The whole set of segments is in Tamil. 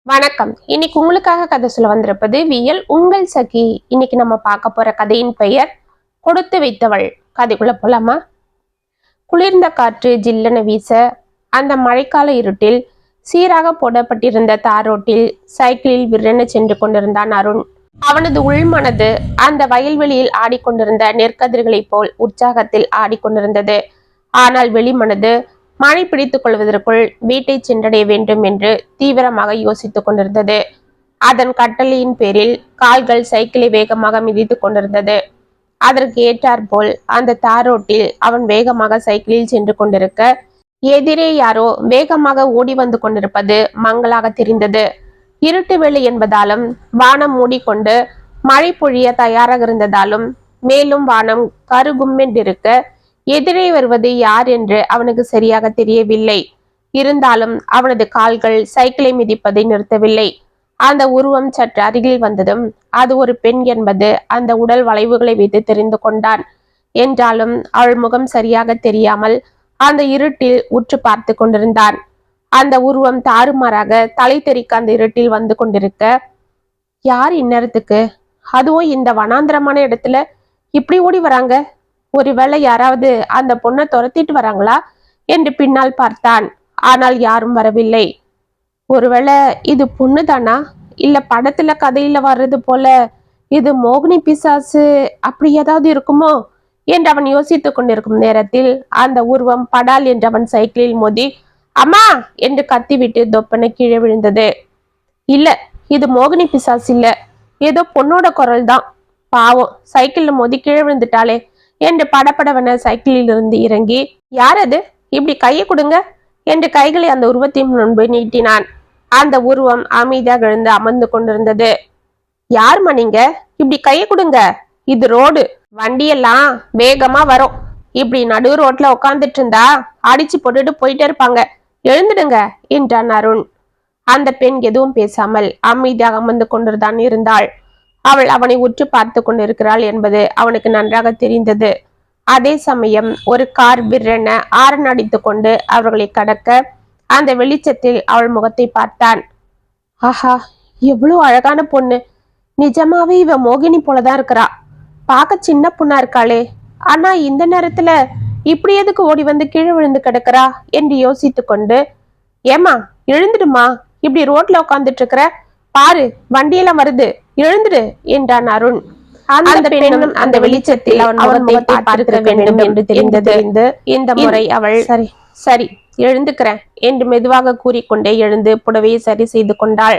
வணக்கம். இன்னைக்கு உங்களுக்காக கதை சொல்ல வந்திருப்பது வியல் உங்கள் சகி. இன்னைக்கு நம்ம பார்க்க போற கதையின் பெயர் கொடுத்து வைத்தவள். கதைக்குள்ள போலாமா? குளிர்ந்த காற்று ஜில்லென வீச அந்த மழைக்கால இருட்டில் சீராக போடப்பட்டிருந்த தாரோட்டில் சைக்கிளில் விற்றென சென்று கொண்டிருந்தான் அருண். அவனது உள்மனது அந்த வயல்வெளியில் ஆடிக்கொண்டிருந்த நெற்கதிர்களைப் போல் உற்சாகத்தில் ஆடிக்கொண்டிருந்தது. ஆனால் வெளிமனது மழை பிடித்துக் கொள்வதற்குள் வீட்டை சென்றடைய வேண்டும் என்று தீவிரமாக யோசித்துக் கொண்டிருந்தது. அதன் கட்டளையின் பேரில் கால்கள் சைக்கிளை வேகமாக மிதித்துக் கொண்டிருந்தது. அதற்கு ஏற்றாற்போல் அந்த தாரோட்டில் அவன் வேகமாக சைக்கிளில் சென்று கொண்டிருக்க எதிரே யாரோ வேகமாக ஓடி வந்து கொண்டிருப்பது மங்களாக தெரிந்தது. இருட்டு வேளை என்பதாலும் வானம் மூடிக்கொண்டு மழை பொழிய தயாராக இருந்ததாலும் மேலும் வானம் கருகும்மென்றிருக்க எதிரே வருவது யார் என்று அவனுக்கு சரியாக தெரியவில்லை. இருந்தாலும் அவனது கால்கள் சைக்கிளை மிதிப்பதை நிறுத்தவில்லை. அந்த உருவம் சற்று அருகில் வந்ததும் அது ஒரு பெண் என்பது அந்த உடல் வளைவுகளை வைத்து தெரிந்து கொண்டான். என்றாலும் அவள் முகம் சரியாக தெரியாமல் அந்த இருட்டில் உற்று பார்த்து கொண்டிருந்தான். அந்த உருவம் தாறுமாறாக தலை தெறிக்க அந்த இருட்டில் வந்து கொண்டிருக்க, யார் இந்நேரத்துக்கு, அதுவும் இந்த வனாந்திரமான இடத்துல இப்படி ஓடி வராங்க? ஒருவேளை யாராவது அந்த பொண்ணை துரத்திட்டு வராங்களா என்று பின்னால் பார்த்தான். ஆனால் யாரும் வரவில்லை. ஒருவேளை இது பொண்ணுதானா, இல்ல படத்துல கதையில வர்றது போல இது மோகினி பிசாசு அப்படி ஏதாவது இருக்குமோ என்று அவன் யோசித்துக் கொண்டிருக்கும் நேரத்தில் அந்த உருவம் படால் என்று அவன் சைக்கிளில் மோதி அம்மா என்று கத்திவிட்டு தொப்பனை கீழே விழுந்தது. இல்ல, இது மோகினி பிசாசு இல்ல, ஏதோ பொண்ணோட குரல் தான். பாவம், சைக்கிள்ல மோதி கீழே விழுந்துட்டாளே என்று படப்படவன சைக்கிளில் இருந்து இறங்கி, யார் அது, இப்படி கையை கொடுங்க என்று கைகளை அந்த உருவத்தின் முன்பு நீட்டினான். அந்த உருவம் அமைதியாக எழுந்து அமர்ந்து கொண்டிருந்தது. யாருமா நீங்க, இப்படி கையை கொடுங்க, இது ரோடு, வண்டியெல்லாம் வேகமா வரும், இப்படி நடு ரோட்ல உட்காந்துட்டு இருந்தா அடிச்சு போட்டுட்டு போயிட்டே இருப்பாங்க, எழுந்துடுங்க என்றான் அருண். அந்த பெண் எதுவும் பேசாமல் அமைதியாக அமர்ந்து கொண்டுதான் இருந்தாள். அவள் அவனை உற்று பார்த்து கொண்டிருக்கிறாள் என்பது அவனுக்கு நன்றாக தெரிந்தது. அதே சமயம் ஒரு கார் விற்றென ஆரன் அடித்துக் கொண்டு அவர்களை கடக்க அந்த வெளிச்சத்தில் அவள் முகத்தை பார்த்தான். ஆஹா, எவ்வளவு அழகான பொண்ணு, நிஜமாவே இவ மோகினி போலதான் இருக்கிறா. பார்க்க சின்ன பொண்ணா இருக்காளே, ஆனா இந்த நேரத்துல இப்படி எதுக்கு ஓடி வந்து கீழே விழுந்து கிடக்கிறா என்று யோசித்து கொண்டு, ஏமா எழுந்துடுமா, இப்படி ரோட்ல உட்காந்துட்டு இருக்கிற, பாரு வண்டியெல்லாம் வருது, எழுந்துடு என்றான் அருண். அந்த பெண்ணும் அந்த வெளிச்சத்தில் அவன் முகத்தை பார்த்திருக்க வேண்டும் என்று தெரிந்தது. இந்த முறை அவள் சரி சரி எழுந்துக்கிறேன் என்று மெதுவாக கூறிக்கொண்டே எழுந்து புடவையை சரி செய்து கொண்டாள்.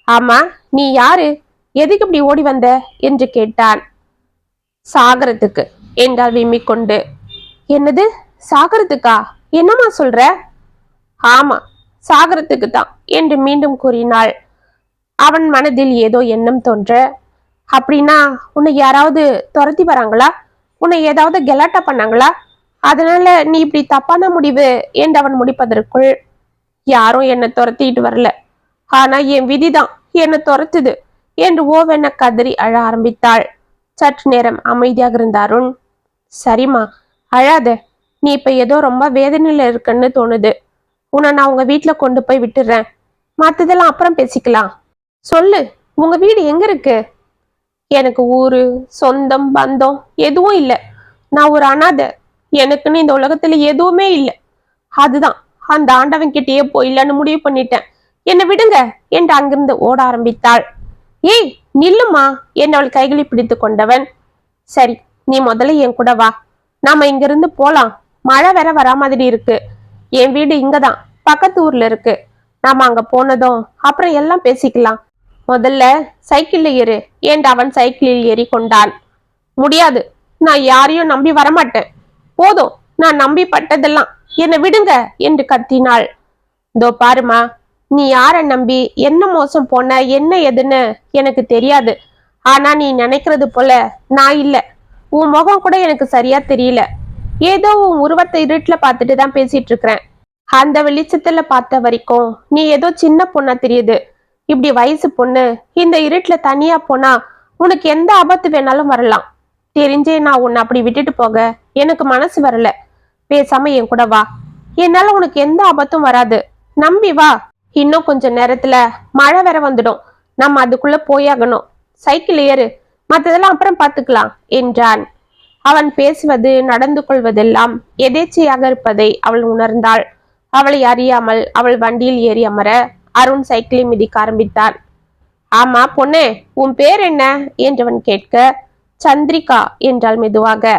ஆமா, நீ யாரு, எதுக்கு இப்படி ஓடி வந்த என்று கேட்டான். சாகரத்துக்கு என்றாள் விம்மிக்கொண்டு. என்னது, சாகரத்துக்கா, என்னம்மா சொல்ற? ஆமா, சாகரத்துக்கு தான் என்று மீண்டும் கூறினாள். அவன் மனதில் ஏதோ எண்ணம் தோன்ற, அப்படின்னா உன்னை யாராவது துரத்தி வராங்களா, உன்னை ஏதாவது கெலாட்டா பண்ணாங்களா, அதனால நீ இப்படி தப்பான முடிவு என்று அவன் முடிப்பதற்குள், யாரும் என்னை துரத்திட்டு வரல, ஆனா என் விதிதான் என்னை துரத்துது என்று ஓவென கதறி அழ ஆரம்பித்தாள். சற்று நேரம் அமைதியாக இருந்த அருண், சரிம்மா அழாத, நீ இப்ப ஏதோ ரொம்ப வேதனையில இருக்குன்னு தோணுது, உன்னை நான் உங்க வீட்டுல கொண்டு போய் விட்டுறேன், மத்ததெல்லாம் அப்புறம் பேசிக்கலாம். சொல்லு, உங்க வீடு எங்க இருக்கு? எனக்கு ஊரு சொந்தம் பந்தம் எதுவும் இல்லை, நான் ஒரு அனாதை, எனக்குன்னு இந்த உலகத்துல எதுவுமே இல்லை, அதுதான் அந்த ஆண்டவன் கிட்டேயே போயில்லன்னு முடிவு பண்ணிட்டேன், என்னை விடுங்க என்று அங்கிருந்து ஓட ஆரம்பித்தாள். ஏய் நில்லுமா என்று அவள் கைகளை பிடித்து கொண்டவன், சரி நீ முதல்ல என் கூட வா, நாம இங்கிருந்து போலாம், மழை வேற வரா மாதிரி இருக்கு, என் வீடு இங்கதான் பக்கத்து ஊர்ல இருக்கு, நாம அங்க போனதும் அப்புறம் எல்லாம் பேசிக்கலாம், முதல்ல சைக்கிள்ல ஏறு என்று அவன் சைக்கிளில் ஏறி கொண்டான். முடியாது, நான் யாரையும் நம்பி வரமாட்டேன், போதும் நான் நம்பி பட்டதெல்லாம், என்னை விடுங்க என்று கத்தினாள். இதோ பாருமா, நீ யார நம்பி என்ன மோசம் போன என்ன எதுன்னு எனக்கு தெரியாது, ஆனா நீ நினைக்கிறது போல நான் இல்ல, உன் முகம் கூட எனக்கு சரியா தெரியல, ஏதோ உன் உருவத்தை இருட்டுல பார்த்துட்டு தான் பேசிட்டு இருக்கிறேன், அந்த வெளிச்சத்துல பார்த்த வரைக்கும் நீ ஏதோ சின்ன பொண்ணா தெரியுது, இப்படி வயசு பொண்ணு இந்த இருட்டுல தனியா போனா உனக்கு எந்த ஆபத்து வேணாலும் வரலாம், தெரிஞ்சே நான் உன்னை அப்படி விட்டுட்டு போக எனக்கு மனசு வரல, பேசாம என் கூட வா, என்னால உனக்கு எந்த ஆபத்தும் வராது, நம்பி வா இன்னும் கொஞ்ச நேரத்துல மழை வேற வந்துடும், நம்ம அதுக்குள்ள போயாகணும். சைக்கிள் ஏறு, மற்றதெல்லாம் அப்புறம் பார்த்துக்கலாம் என்றான். அவன் பேசுவது நடந்து கொள்வதெல்லாம் எதேச்சையாக இருப்பதை அவள் உணர்ந்தாள். அவளை அறியாமல் அவள் வண்டியில் ஏறி அமர அருண் சைக்கிளை மிதிக்க ஆரம்பித்தான். ஆமா பொண்ணே, உன் பேர் என்ன என்றவன் கேட்க, சந்திரிகா என்றாள் மெதுவாக.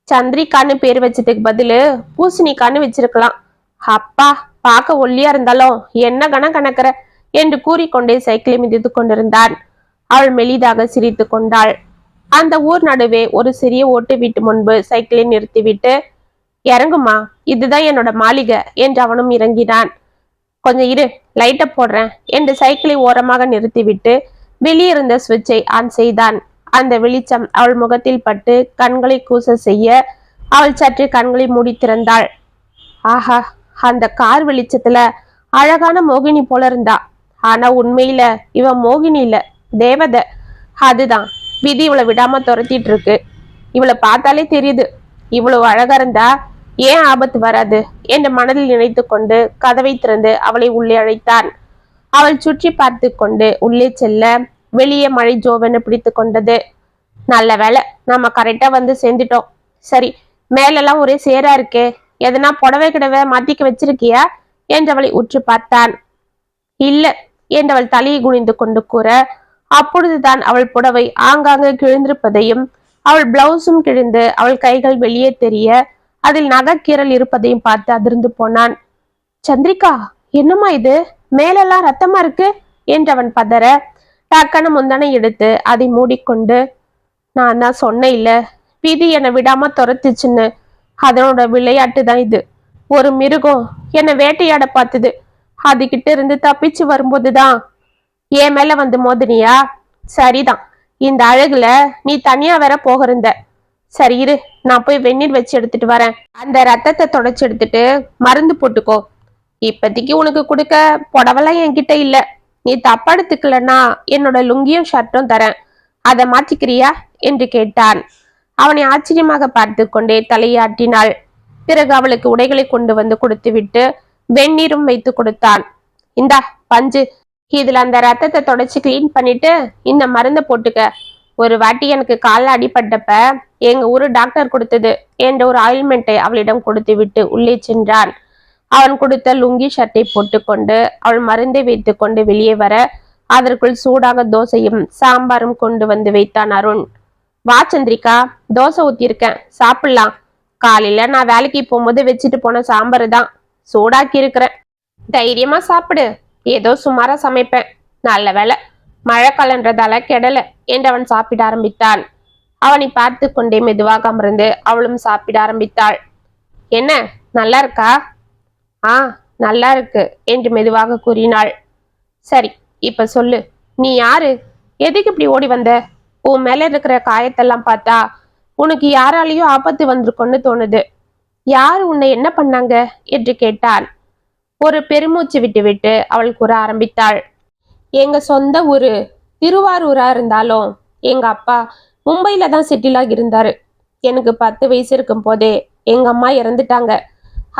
சந்திரிகான்னு பேர் வச்சதுக்கு பதிலு பூசணிக்கான்னு வச்சிருக்கலாம். அப்பா, பார்க்க ஒல்லியா இருந்தாலும் என்ன கணக்கிற என்று கூறிக்கொண்டே சைக்கிளை மிதித்து கொண்டிருந்தான். அவள் மெலிதாக சிரித்து கொண்டாள். அந்த ஊர் நடுவே ஒரு சிறிய ஓட்டு வீட்டு முன்பு சைக்கிளை நிறுத்திவிட்டு, இறங்குமா, இதுதான் என்னோட மாளிகை என்று அவனும் இறங்கினான். கொஞ்சம் இரு, லைட்டை போடுறேன் என்று சைக்கிளை ஓரமாக நிறுத்திவிட்டு வெளியிருந்த சுவிட்சை ஆன் செய்தான். அந்த வெளிச்சம் அவள் முகத்தில் பட்டு கண்களை கூச செய்ய அவள் சற்று கண்களை மூடி திறந்தாள். ஆஹா, அந்த கார் வெளிச்சத்துல அழகான மோகினி போல இருந்தா. ஆனா உண்மையில இவ மோகினி இல்ல, தேவதை. அதுதான் விதி இவளை விடாம துரத்திட்டு இருக்கு. இவளை பார்த்தாலே தெரியுது, இவ்வளவு அழகா இருந்தா ஏன் ஆபத்து வராது என்று மனதில் நினைத்து கொண்டு கதவை திறந்து அவளை உள்ளே அழைத்தான். அவள் சுற்றி பார்த்து கொண்டு உள்ளே செல்ல வெளியே மழை ஜோவென பிடித்து கொண்டது. நல்ல வேலை, நம்ம கரெக்டா வந்து சேர்ந்துட்டோம். சரி, மேலெல்லாம் ஒரே சேரா இருக்கே, எதனா புடவை கிடவை மாத்திக்க வச்சிருக்கியா என்றவளை உற்று பார்த்தான். இல்ல என்றவள் தலையை குனிந்து கொண்டு கூற, அப்பொழுதுதான் அவள் புடவை ஆங்காங்கு கிழிந்திருப்பதையும் அவள் பிளவுஸும் கிழிந்து அவள் கைகள் வெளியே தெரிய அதில் நகைக்கீரல் இருப்பதையும் பார்த்து அதிர்ந்து போனான். சந்திரிகா, என்னம்மா இது, மேலெல்லாம் ரத்தமா இருக்கு என்றவன் பதற டக்கன முந்தானை எடுத்து அதை மூடிக்கொண்டு, நான் தான் சொன்னேன் இல்ல, விதி என்னை விடாம துரத்துச்சுன்னு. அதனோட விளையாட்டு தான் இது. ஒரு மிருகம் என்னை வேட்டையாட பார்த்தது. அதுகிட்ட இருந்து தப்பிச்சு வரும்போதுதான் என் மேல வந்து மோதினியா? சரிதான், இந்த அழகுல நீ தனியா வேற போகிருந்த. சரி இரு, நான் போய் வெந்நீர் வச்சு எடுத்துட்டு வரேன். அந்த ரத்தத்தை தொடச்சு எடுத்துட்டு மருந்து போட்டுக்கோ. இப்போதைக்கு உனக்கு கொடுக்க புடவெல்லாம் என்கிட்ட இல்ல. நீ தப்பா எடுத்துக்கலன்னா என்னோட லுங்கியும் ஷர்ட்டும் தரேன், அதை மாற்றிக்கிறியா என்று கேட்டான். அவனை ஆச்சரியமாக பார்த்து கொண்டே தலையாட்டினாள். பிறகு அவளுக்கு உடைகளை கொண்டு வந்து கொடுத்து விட்டு வெந்நீரும் வைத்து கொடுத்தான். இந்தா பஞ்சு, இதுல அந்த ரத்தத்தை தொடச்சு கிளீன் பண்ணிட்டு இந்த மருந்தை போட்டுக்க. ஒரு வாட்டி எனக்கு காலில் அடிபட்டப்ப எங்க ஊரு டாக்டர் கொடுத்தது என்ற ஒரு ஆயில்மெண்ட்டை அவளிடம் கொடுத்து விட்டு உள்ளே சென்றான். அவன் கொடுத்த லுங்கி ஷர்ட்டை போட்டுக்கொண்டு அவள் மருந்தை வைத்து கொண்டு வெளியே வர அதற்குள் சூடாக தோசையும் சாம்பாரும் கொண்டு வந்து வைத்தான் அருண். வா சந்திரிகா, தோசை ஊத்திருக்கேன், சாப்பிடலாம். காலையில நான் வேலைக்கு போகும்போது வச்சுட்டு போன சாம்பார் தான், சூடாக்கி இருக்கிறேன். தைரியமா சாப்பிடு, ஏதோ சுமாரா சமைப்பேன். நல்ல வேலை, மழை கலன்றதால கெடல என்றவன் சாப்பிட ஆரம்பித்தான். அவனை பார்த்து கொண்டே மெதுவாக அமர்ந்து அவளும் சாப்பிட ஆரம்பித்தாள். என்ன, நல்லா இருக்கா? ஆ, நல்லா இருக்கு என்று மெதுவாக கூறினாள். சரி, இப்ப சொல்லு, நீ யாரு? எதுக்கு இப்படி ஓடி வந்த? உன் மேல இருக்கிற காயத்தெல்லாம் பார்த்தா உனக்கு யாராலையும் ஆபத்து வந்திருக்கும்னு தோணுது. யாரு உன்னை என்ன பண்ணாங்க என்று கேட்டான். ஒரு பெருமூச்சு விட்டு விட்டு அவள் கூற ஆரம்பித்தாள். எங்க சொந்த ஊரு திருவாரூரா இருந்தாலும் எங்க அப்பா மும்பையில தான் செட்டில் ஆகியிருந்தாரு. எனக்கு 10 வயசு இருக்கும் போதே எங்க அம்மா இறந்துட்டாங்க.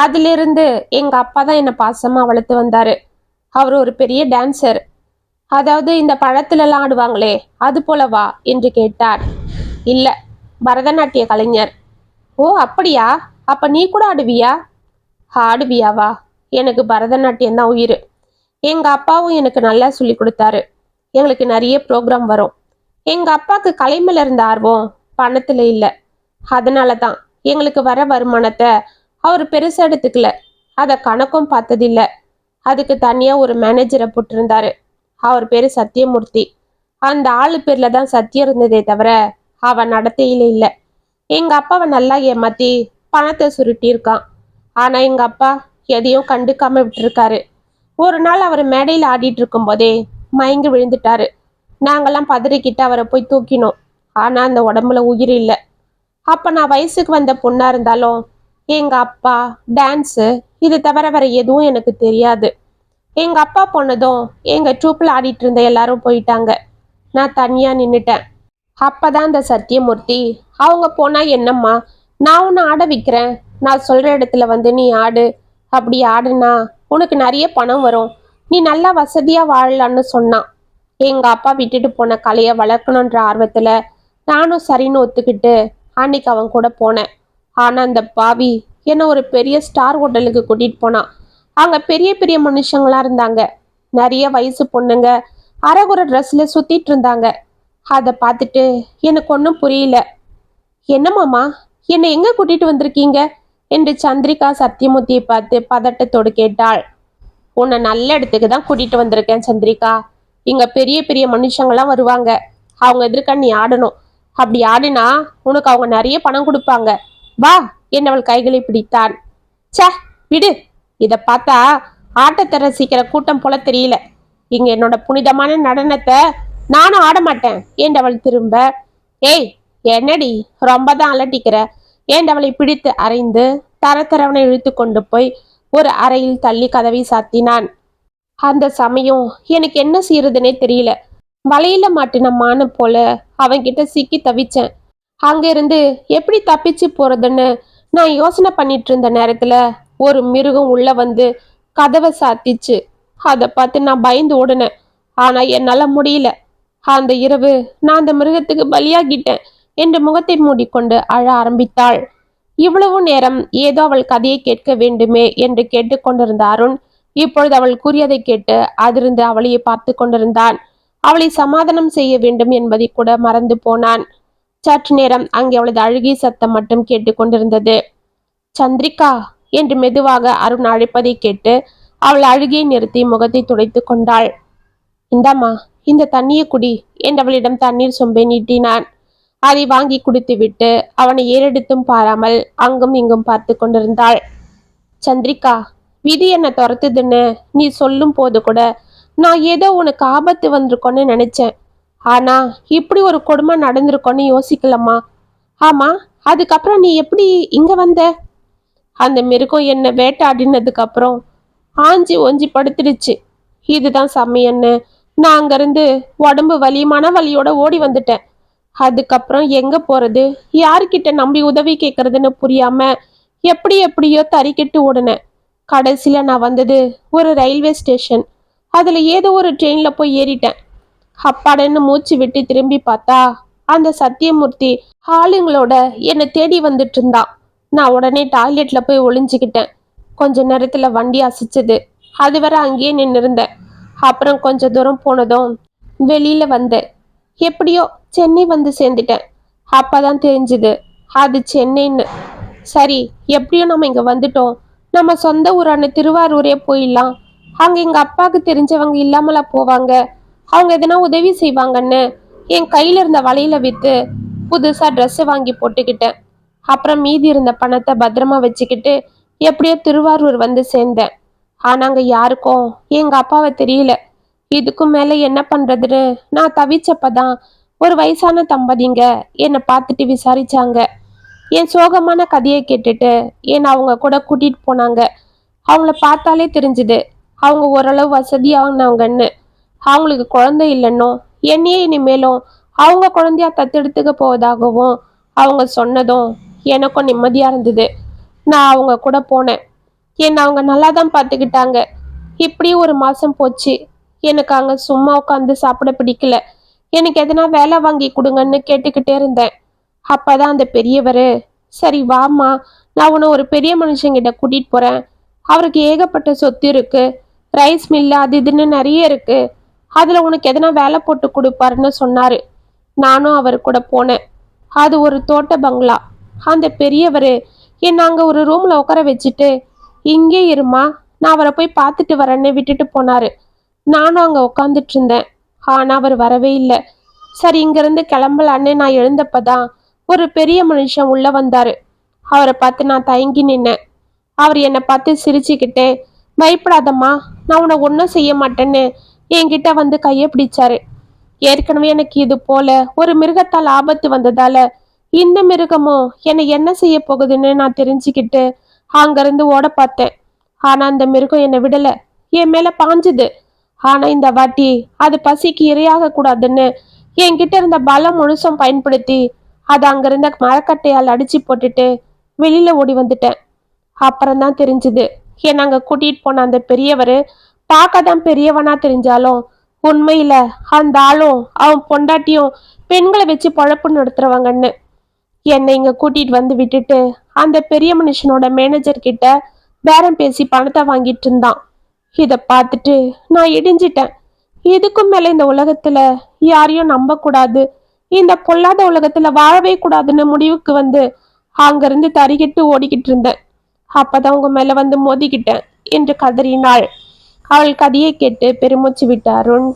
அதிலிருந்து எங்க அப்பா தான் என்னை பாசமா வளர்த்து வந்தாரு. அவர் ஒரு பெரிய டான்சர், அதாவது இந்த பழத்துலலாம் ஆடுவாங்களே அது போலவா என்று கேட்டார். இல்ல, பரதநாட்டிய கலைஞர். ஓ அப்படியா, அப்ப நீ கூட ஆடுவியா? ஆடுவியாவா? எனக்கு பரதநாட்டியம் தான் உயிர். எங்க அப்பாவும் எனக்கு நல்லா சொல்லி கொடுத்தாரு. எங்களுக்கு நிறைய ப்ரோக்ராம் வரும். எங்க அப்பாவுக்கு கலை மேல இருந்த ஆர்வம் பணத்துல இல்லை. அதனால தான் எங்களுக்கு வர வருமானத்தை அவர் பெருசா எடுத்துக்கல. அதை கணக்கும் பார்த்ததில்ல. அதுக்கு தனியா ஒரு மேனேஜரை போட்டிருந்தாரு. அவர் பேரு சத்தியமூர்த்தி. அந்த ஆளு பேர்ல தான் சத்தியம் இருந்ததே தவிர அவன் நடத்தையில இல்லை. எங்க அப்பாவை நல்லா ஏமாத்தி பணத்தை சுருட்டி இருக்கான். ஆனா எங்க அப்பா எதையும் கண்டுக்காம விட்டுருக்காரு. ஒரு நாள் அவர் மேடையில் ஆடிட்டு இருக்கும் போதே மயங்கி விழுந்துட்டாரு. நாங்கெல்லாம் பதறிக்கிட்டு அவரை போய் தூக்கினோம். ஆனா அந்த உடம்புல உயிர் இல்லை. அப்ப நான் வயசுக்கு வந்த பொண்ணா இருந்தாலும் எங்க அப்பா டான்ஸு இது தவிர வேற எதுவும் எனக்கு தெரியாது. எங்க அப்பா போனதும் எங்க ட்ரூப்ல ஆடிட்டு இருந்த எல்லாரும் போயிட்டாங்க. நான் தனியா நின்னுட்டேன். அப்பதான் அந்த சத்தியமூர்த்தி, அவங்க போனா என்னம்மா, நான் உன்னை ஆட வைக்கிறேன், நான் சொல்ற இடத்துல வந்து நீ ஆடு, அப்படி ஆடுனா உனக்கு நிறைய பணம் வரும், நீ நல்லா வசதியா வாழலான்னு சொன்னான். எங்க அப்பா விட்டுட்டு போன கலையை வளர்க்கணுன்ற ஆர்வத்துல நானும் சரின்னு ஒத்துக்கிட்டு அன்னைக்கு அவன் கூட போனேன். ஆனா அந்த பாவி என்ன ஒரு பெரிய ஸ்டார் ஹோட்டலுக்கு கூட்டிட்டு போனான். அங்க பெரிய பெரிய மனுஷங்களா இருந்தாங்க. நிறைய வயசு பொண்ணுங்க அரைகுறை ட்ரெஸ்ல சுத்திட்டு இருந்தாங்க. அதை பார்த்துட்டு எனக்கு ஒன்றும் புரியல. என்னமாமா, என்னை எங்க கூட்டிட்டு வந்திருக்கீங்க என்று சந்திரிகா சத்தியமூர்த்தியை பார்த்து பதட்டத்தோடு கேட்டாள். உன்னை நல்ல இடத்துக்கு தான் கூட்டிட்டு வந்திருக்கேன் சந்திரிகா. இங்க பெரிய பெரிய மனுஷங்களாம் வருவாங்க. அவங்க எதிர்க்க நீ ஆடணும். அப்படி ஆடினா உனக்கு அவங்க நிறைய பணம் கொடுப்பாங்க. வா என்னவள் கைகளை பிடித்தான். சே விடு, இத பார்த்தா ஆட்டத்தை ரசிக்கிற கூட்டம் போல தெரியல. இங்க என்னோட புனிதமான நடனத்தை நானும் ஆட மாட்டேன் என்றவள் திரும்ப. ஏய் என்னடி ரொம்ப தான் அலட்டிக்கிற என்றவளை பிடித்து அறைந்து தரத்தரவனை இழுத்து கொண்டு போய் ஒரு அறையில் தள்ளி கதவை சாத்தினான். அந்த சமயம் எனக்கு என்ன செய்யறதுன்னே தெரியல. வலையில மாட்டின மானு போல அவன்கிட்ட சிக்கி தவிச்சேன். அங்கிருந்து எப்படி தப்பிச்சு போறதுன்னு நான் யோசனை பண்ணிட்டு இருந்த நேரத்துல ஒரு மிருகம் உள்ள வந்து கதவை சாத்திச்சு. அதை பார்த்து நான் பயந்து ஓடுனேன். ஆனா என்னால முடியல. அந்த இரவு நான் அந்த மிருகத்துக்கு பலியாகிட்டேன் என்று முகத்தை மூடிக்கொண்டு அழ ஆரம்பித்தாள். இவ்வளவு நேரம் ஏதோ அவள் கதையை கேட்க வேண்டுமே என்று கேட்டுக்கொண்டிருந்த அருண் இப்பொழுது அவள் கூறியதை கேட்டு அதிர்ந்து அவளையே பார்த்து கொண்டிருந்தான். அவளை சமாதானம் செய்ய வேண்டும் என்பதை கூட மறந்து போனான். சற்று நேரம் அங்கே அவளது அழுகை சத்தம் மட்டும் கேட்டுக்கொண்டிருந்தது. சந்திரிகா என்று மெதுவாக அருண் அழைப்பதை கேட்டு அவள் அழுகையை நிறுத்தி முகத்தை துடைத்து கொண்டாள். இந்தாம்மா, இந்த தண்ணியை குடி என்றவளிடம் தண்ணீர் சொம்பை நீட்டினான். அதை வாங்கி குடித்துவிட்டு அவனை ஏறெடுத்தும் பாராமல் அங்கும் இங்கும் பார்த்து கொண்டிருந்தாள். சந்திரிகா, விதி என்ன துரத்துதுன்னு நீ சொல்லும் போது கூட நான் ஏதோ உனக்கு ஆபத்து வந்திருக்கோன்னு நினைச்சேன். ஆனா இப்படி ஒரு கொடுமை நடந்திருக்கோன்னு யோசிக்கலம்மா. ஆமா, அதுக்கப்புறம் நீ எப்படி இங்க வந்த? அந்த மிருகம் என்ன வேட்டாடினதுக்கு அப்புறம் ஆஞ்சி ஒஞ்சி படுத்துடுச்சு. இதுதான் சமையன்னு நான் அங்கிருந்து உடம்பு வலி மன வலியோட ஓடி வந்துட்டேன். அதுக்கப்புறம் எங்க போறது, யாருக்கிட்ட நம்பி உதவி கேட்கறதுன்னு புரியாம எப்படியோ தறிக்கிட்டு ஓடுனேன். கடைசியில நான் வந்தது ஒரு ரயில்வே ஸ்டேஷன். அதுல ஏதோ ஒரு ட்ரெயின்ல போய் ஏறிட்டேன். அப்பாடன்னு மூச்சு விட்டு திரும்பி பார்த்தா அந்த சத்தியமூர்த்தி ஆளுங்களோட என்னை தேடி வந்துட்டு இருந்தான். நான் உடனே டாய்லெட்ல போய் ஒளிஞ்சுக்கிட்டேன். கொஞ்ச நேரத்துல வண்டி அசைச்சது. அது வரை அங்கேயே நின்று இருந்தேன். அப்புறம் கொஞ்ச தூரம் போனதும் வெளியில வந்தேன். எப்படியோ சென்னை வந்து சேர்ந்துட்டேன். அப்பதான் தெரிஞ்சுது அது சென்னைன்னு. சரி, எப்படியோ நம்ம இங்க வந்துட்டோம். நம்ம சொந்த ஊரான திருவாரூரே போயிடலாம். அங்க எங்க அப்பாவுக்கு தெரிஞ்சவங்க இல்லாமலா போவாங்க. அவங்க எதனா உதவி செய்வாங்கன்னு என் கையில இருந்த வலையில வித்து புதுசா ட்ரெஸ் வாங்கி போட்டுக்கிட்டேன். அப்புறம் மீதி இருந்த பணத்தை பத்திரமா வச்சுக்கிட்டு எப்படியோ திருவாரூர் வந்து சேர்ந்தேன். ஆனா அங்க யாருக்கும் எங்க அப்பாவை தெரியல. இதுக்கும் மேல என்ன பண்றதுன்னு நான் தவிச்சப்பதான் ஒரு வயசான தம்பதிங்க என்னை பார்த்துட்டு விசாரிச்சாங்க. என் சோகமான கதையை கேட்டுட்டு என்னை அவங்க கூட கூட்டிட்டு போனாங்க. அவங்கள பார்த்தாலே தெரிஞ்சுது அவங்க ஓரளவு வசதியானவங்கன்னு. அவங்களுக்கு குழந்தை இல்லைன்னோ என்னையே இனிமேலும் அவங்க குழந்தையா தத்தெடுத்துக்க போவதாகவும் அவங்க சொன்னதும் எனக்கும் நிம்மதியா இருந்தது. நான் அவங்க கூட போனேன். என்னை அவங்க நல்லா தான் பார்த்துக்கிட்டாங்க. இப்படி ஒரு மாசம் போச்சு. எனக்கு அங்க சும்மா உட்காந்து சாப்பிட பிடிக்கல. எனக்கு எதனா வேலை வாங்கி கொடுங்கன்னு கேட்டுக்கிட்டே இருந்தேன். அப்பதான் அந்த பெரியவர், சரி வாமா, நான் உன்னை ஒரு பெரிய மனுஷங்கிட்ட கூட்டிட்டு போறேன். அவருக்கு ஏகப்பட்ட சொத்து இருக்கு, ரைஸ் மில்லு அது இதுன்னு நிறைய இருக்கு. அதுல உனக்கு எதனா வேலை போட்டு கொடுப்பாருன்னு சொன்னாரு. நானும் அவர் கூட போனேன். அது ஒரு தோட்ட பங்களா. அந்த பெரியவர் என்னை அங்க ஒரு ரூம்ல உட்கார வச்சுட்டு, இங்கே இருமா, நான் அவரை போய் பார்த்துட்டு வரேன்னு விட்டுட்டு போனாரு. நானும் அங்க உட்காந்துட்டு இருந்தேன். ஆனா அவர் வரவே இல்லை. சரி, இங்கிருந்து கிளம்பலான்னு நான் எழுந்தப்பதான் ஒரு பெரிய மனுஷன் உள்ள வந்தாரு. அவரை பார்த்து நான் தயங்கி நின்னேன். அவர் என்னை பார்த்து சிரிச்சுக்கிட்டே, பயப்படாதம்மா, நான் உன்னை ஒன்றும் செய்ய மாட்டேன்னு என்கிட்ட வந்து கையை பிடிச்சாரு. ஏற்கனவே எனக்கு இது போல ஒரு மிருகத்தால் ஆபத்து வந்ததால இந்த மிருகமும் என்னை என்ன செய்ய போகுதுன்னு நான் தெரிஞ்சுக்கிட்டு அங்கிருந்து ஓட பார்த்தேன். ஆனா அந்த மிருகம் என்னை விடல, என் மேல பாஞ்சுது. ஆனா இந்த வாட்டி அது பசிக்கு இரையாக கூடாதுன்னு என்கிட்ட இருந்த பலம் முழுசும் பயன்படுத்தி அது அங்கிருந்த மரக்கட்டையால் அடிச்சு போட்டுட்டு வெளியில ஓடி வந்துட்டேன். அப்புறம்தான் தெரிஞ்சுது என்னை அங்க கூட்டிட்டு போன அந்த பெரியவர் பார்க்கதான் பெரியவனா தெரிஞ்சாலும் உண்மையில அந்த ஆளும் அவன் பொண்டாட்டியும் பெண்களை வச்சு பழப்பு நடத்துறவங்கன்னு. என்னை இங்க கூட்டிட்டு வந்து விட்டுட்டு அந்த பெரிய மனுஷனோட மேனேஜர் கிட்ட பேரம் பேசி பணத்தை வாங்கிட்டு இருந்தான். இத பார்த்துட்டு நான் இடிஞ்சிட்டேன். இதுக்கும் மேல இந்த உலகத்துல யாரையும் நம்ப கூடாது, இந்த பொல்லாத உலகத்துல வாழவே கூடாதுன்னு முடிவுக்கு வந்து அங்கிருந்து தறிகிட்டு ஓடிக்கிட்டு இருந்தேன். அப்பதான் உங்க மேல வந்து மோதிக்கிட்டேன் என்று கதறினாள். அவள் கதையை கேட்டு பெருமூச்சு விட்ட அருண்,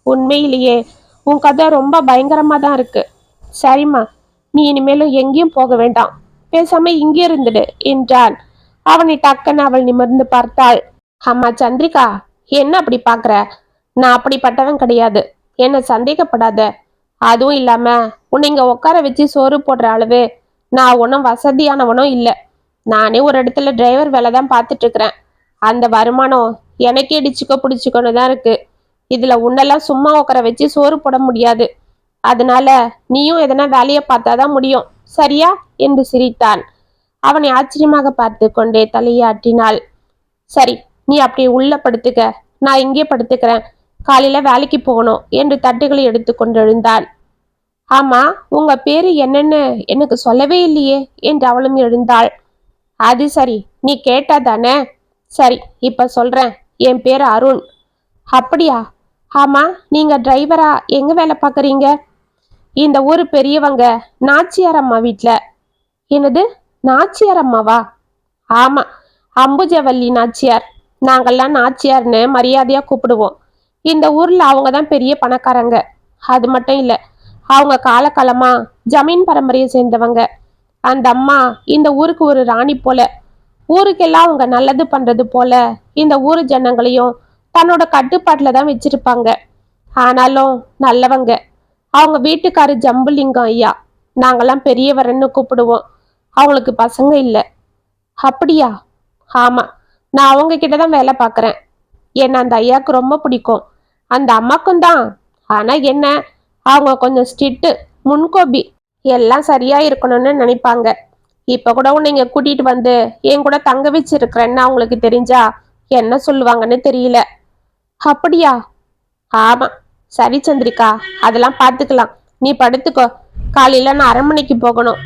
உண்மையிலேயே உன் கதை ரொம்ப பயங்கரமா தான் இருக்கு. சரிம்மா, நீ இனிமேலும் எங்கேயும் போக வேண்டாம், பேசாம இங்கே இருந்துடு என்றான். அவனை டக்குன்னு அவள் நிமிர்ந்து பார்த்தாள். அம்மா சந்திரிகா, என்ன அப்படி பாக்குற? நான் அப்படிப்பட்டவன் கிடையாது, என்ன சந்தேகப்படாத. அதுவும் இல்லாம உன்னை இங்க உட்கார வச்சு சோறு போடுற அளவு நான் ஒன்றும் வசதியானவனும் இல்லை. நானே ஒரு இடத்துல டிரைவர் வேலை தான் பார்த்துட்டு இருக்கிறேன். அந்த வருமானம் எனக்கே இடிச்சுக்கோ பிடிச்சிக்கோன்னு தான் இருக்கு. இதுல உன்னெல்லாம் சும்மா உட்கார வச்சு சோறு போட முடியாது. அதனால நீயும் எதனா வேலையை பார்த்தாதான் முடியும், சரியா என்று சிரித்தான். அவனை ஆச்சரியமாக பார்த்து கொண்டே தலையாட்டினாள். சரி, நீ அப்படியே உள்ள படுத்துக்க, நான் இங்கே படுத்துக்கிறேன், காலையில வேலைக்கு போகணும் என்று தட்டுகளை எடுத்து கொண்டு எழுந்தான். ஆமா, உங்க பேரு என்னன்னு எனக்கு சொல்லவே இல்லையே என்று அவளும் எழுந்தாள். அது சரி, நீ கேட்டா தானே. சரி, இப்ப சொல்றேன். என் பேரு அருண். அப்படியா? ஆமா, நீங்க டிரைவரா எங்க வேலை பார்க்குறீங்க? இந்த ஊரு பெரியவங்க நாச்சியார் அம்மா வீட்டுல. என்னது, நாச்சியார் அம்மாவா? ஆமா, அம்புஜவல்லி நாச்சியார். நாங்கெல்லாம் நாச்சியார்னு மரியாதையா கூப்பிடுவோம். இந்த ஊர்ல அவங்க தான் பெரிய பணக்காரங்க. அது மட்டும் இல்ல, அவங்க காலகாலமா ஜமீன் பரம்பரையை சேர்ந்தவங்க. அந்த அம்மா இந்த ஊருக்கு ஒரு ராணி போல. ஊருக்கெல்லாம் அவங்க நல்லது பண்றது போல இந்த ஊரு ஜனங்களையும் தன்னோட கட்டுப்பாட்டுல தான் வச்சிருப்பாங்க. ஆனாலும் நல்லவங்க. அவங்க வீட்டுக்காரு ஜம்புலிங்கம் ஐயா. நாங்கெல்லாம் பெரியவரன்னு கூப்பிடுவோம். அவங்களுக்கு பசங்க இல்லை. அப்படியா? ஆமா, நான் அவங்க கிட்டதான் வேலை பார்க்குறேன். என்ன அந்த ஐயாவுக்கு ரொம்ப பிடிக்கும், அந்த அம்மாக்கும் தான். ஆனா என்ன, அவங்க கொஞ்சம் ஸ்ட்ரிக்ட், முன்கோபி. எல்லாம் சரியா இருக்கணும்னு நினைப்பாங்க. இப்ப கூட உன்னை இங்க கூட்டிட்டு வந்து என் கூட தங்க வச்சிருக்கிறேன்னு அவங்களுக்கு தெரிஞ்சா என்ன சொல்லுவாங்கன்னு தெரியல. அப்படியா? ஆமா. சரி சந்திரிகா, அதெல்லாம் பார்த்துக்கலாம். நீ படுத்துக்கோ. காலையில நான் அரண்மனைக்கு போகணும்.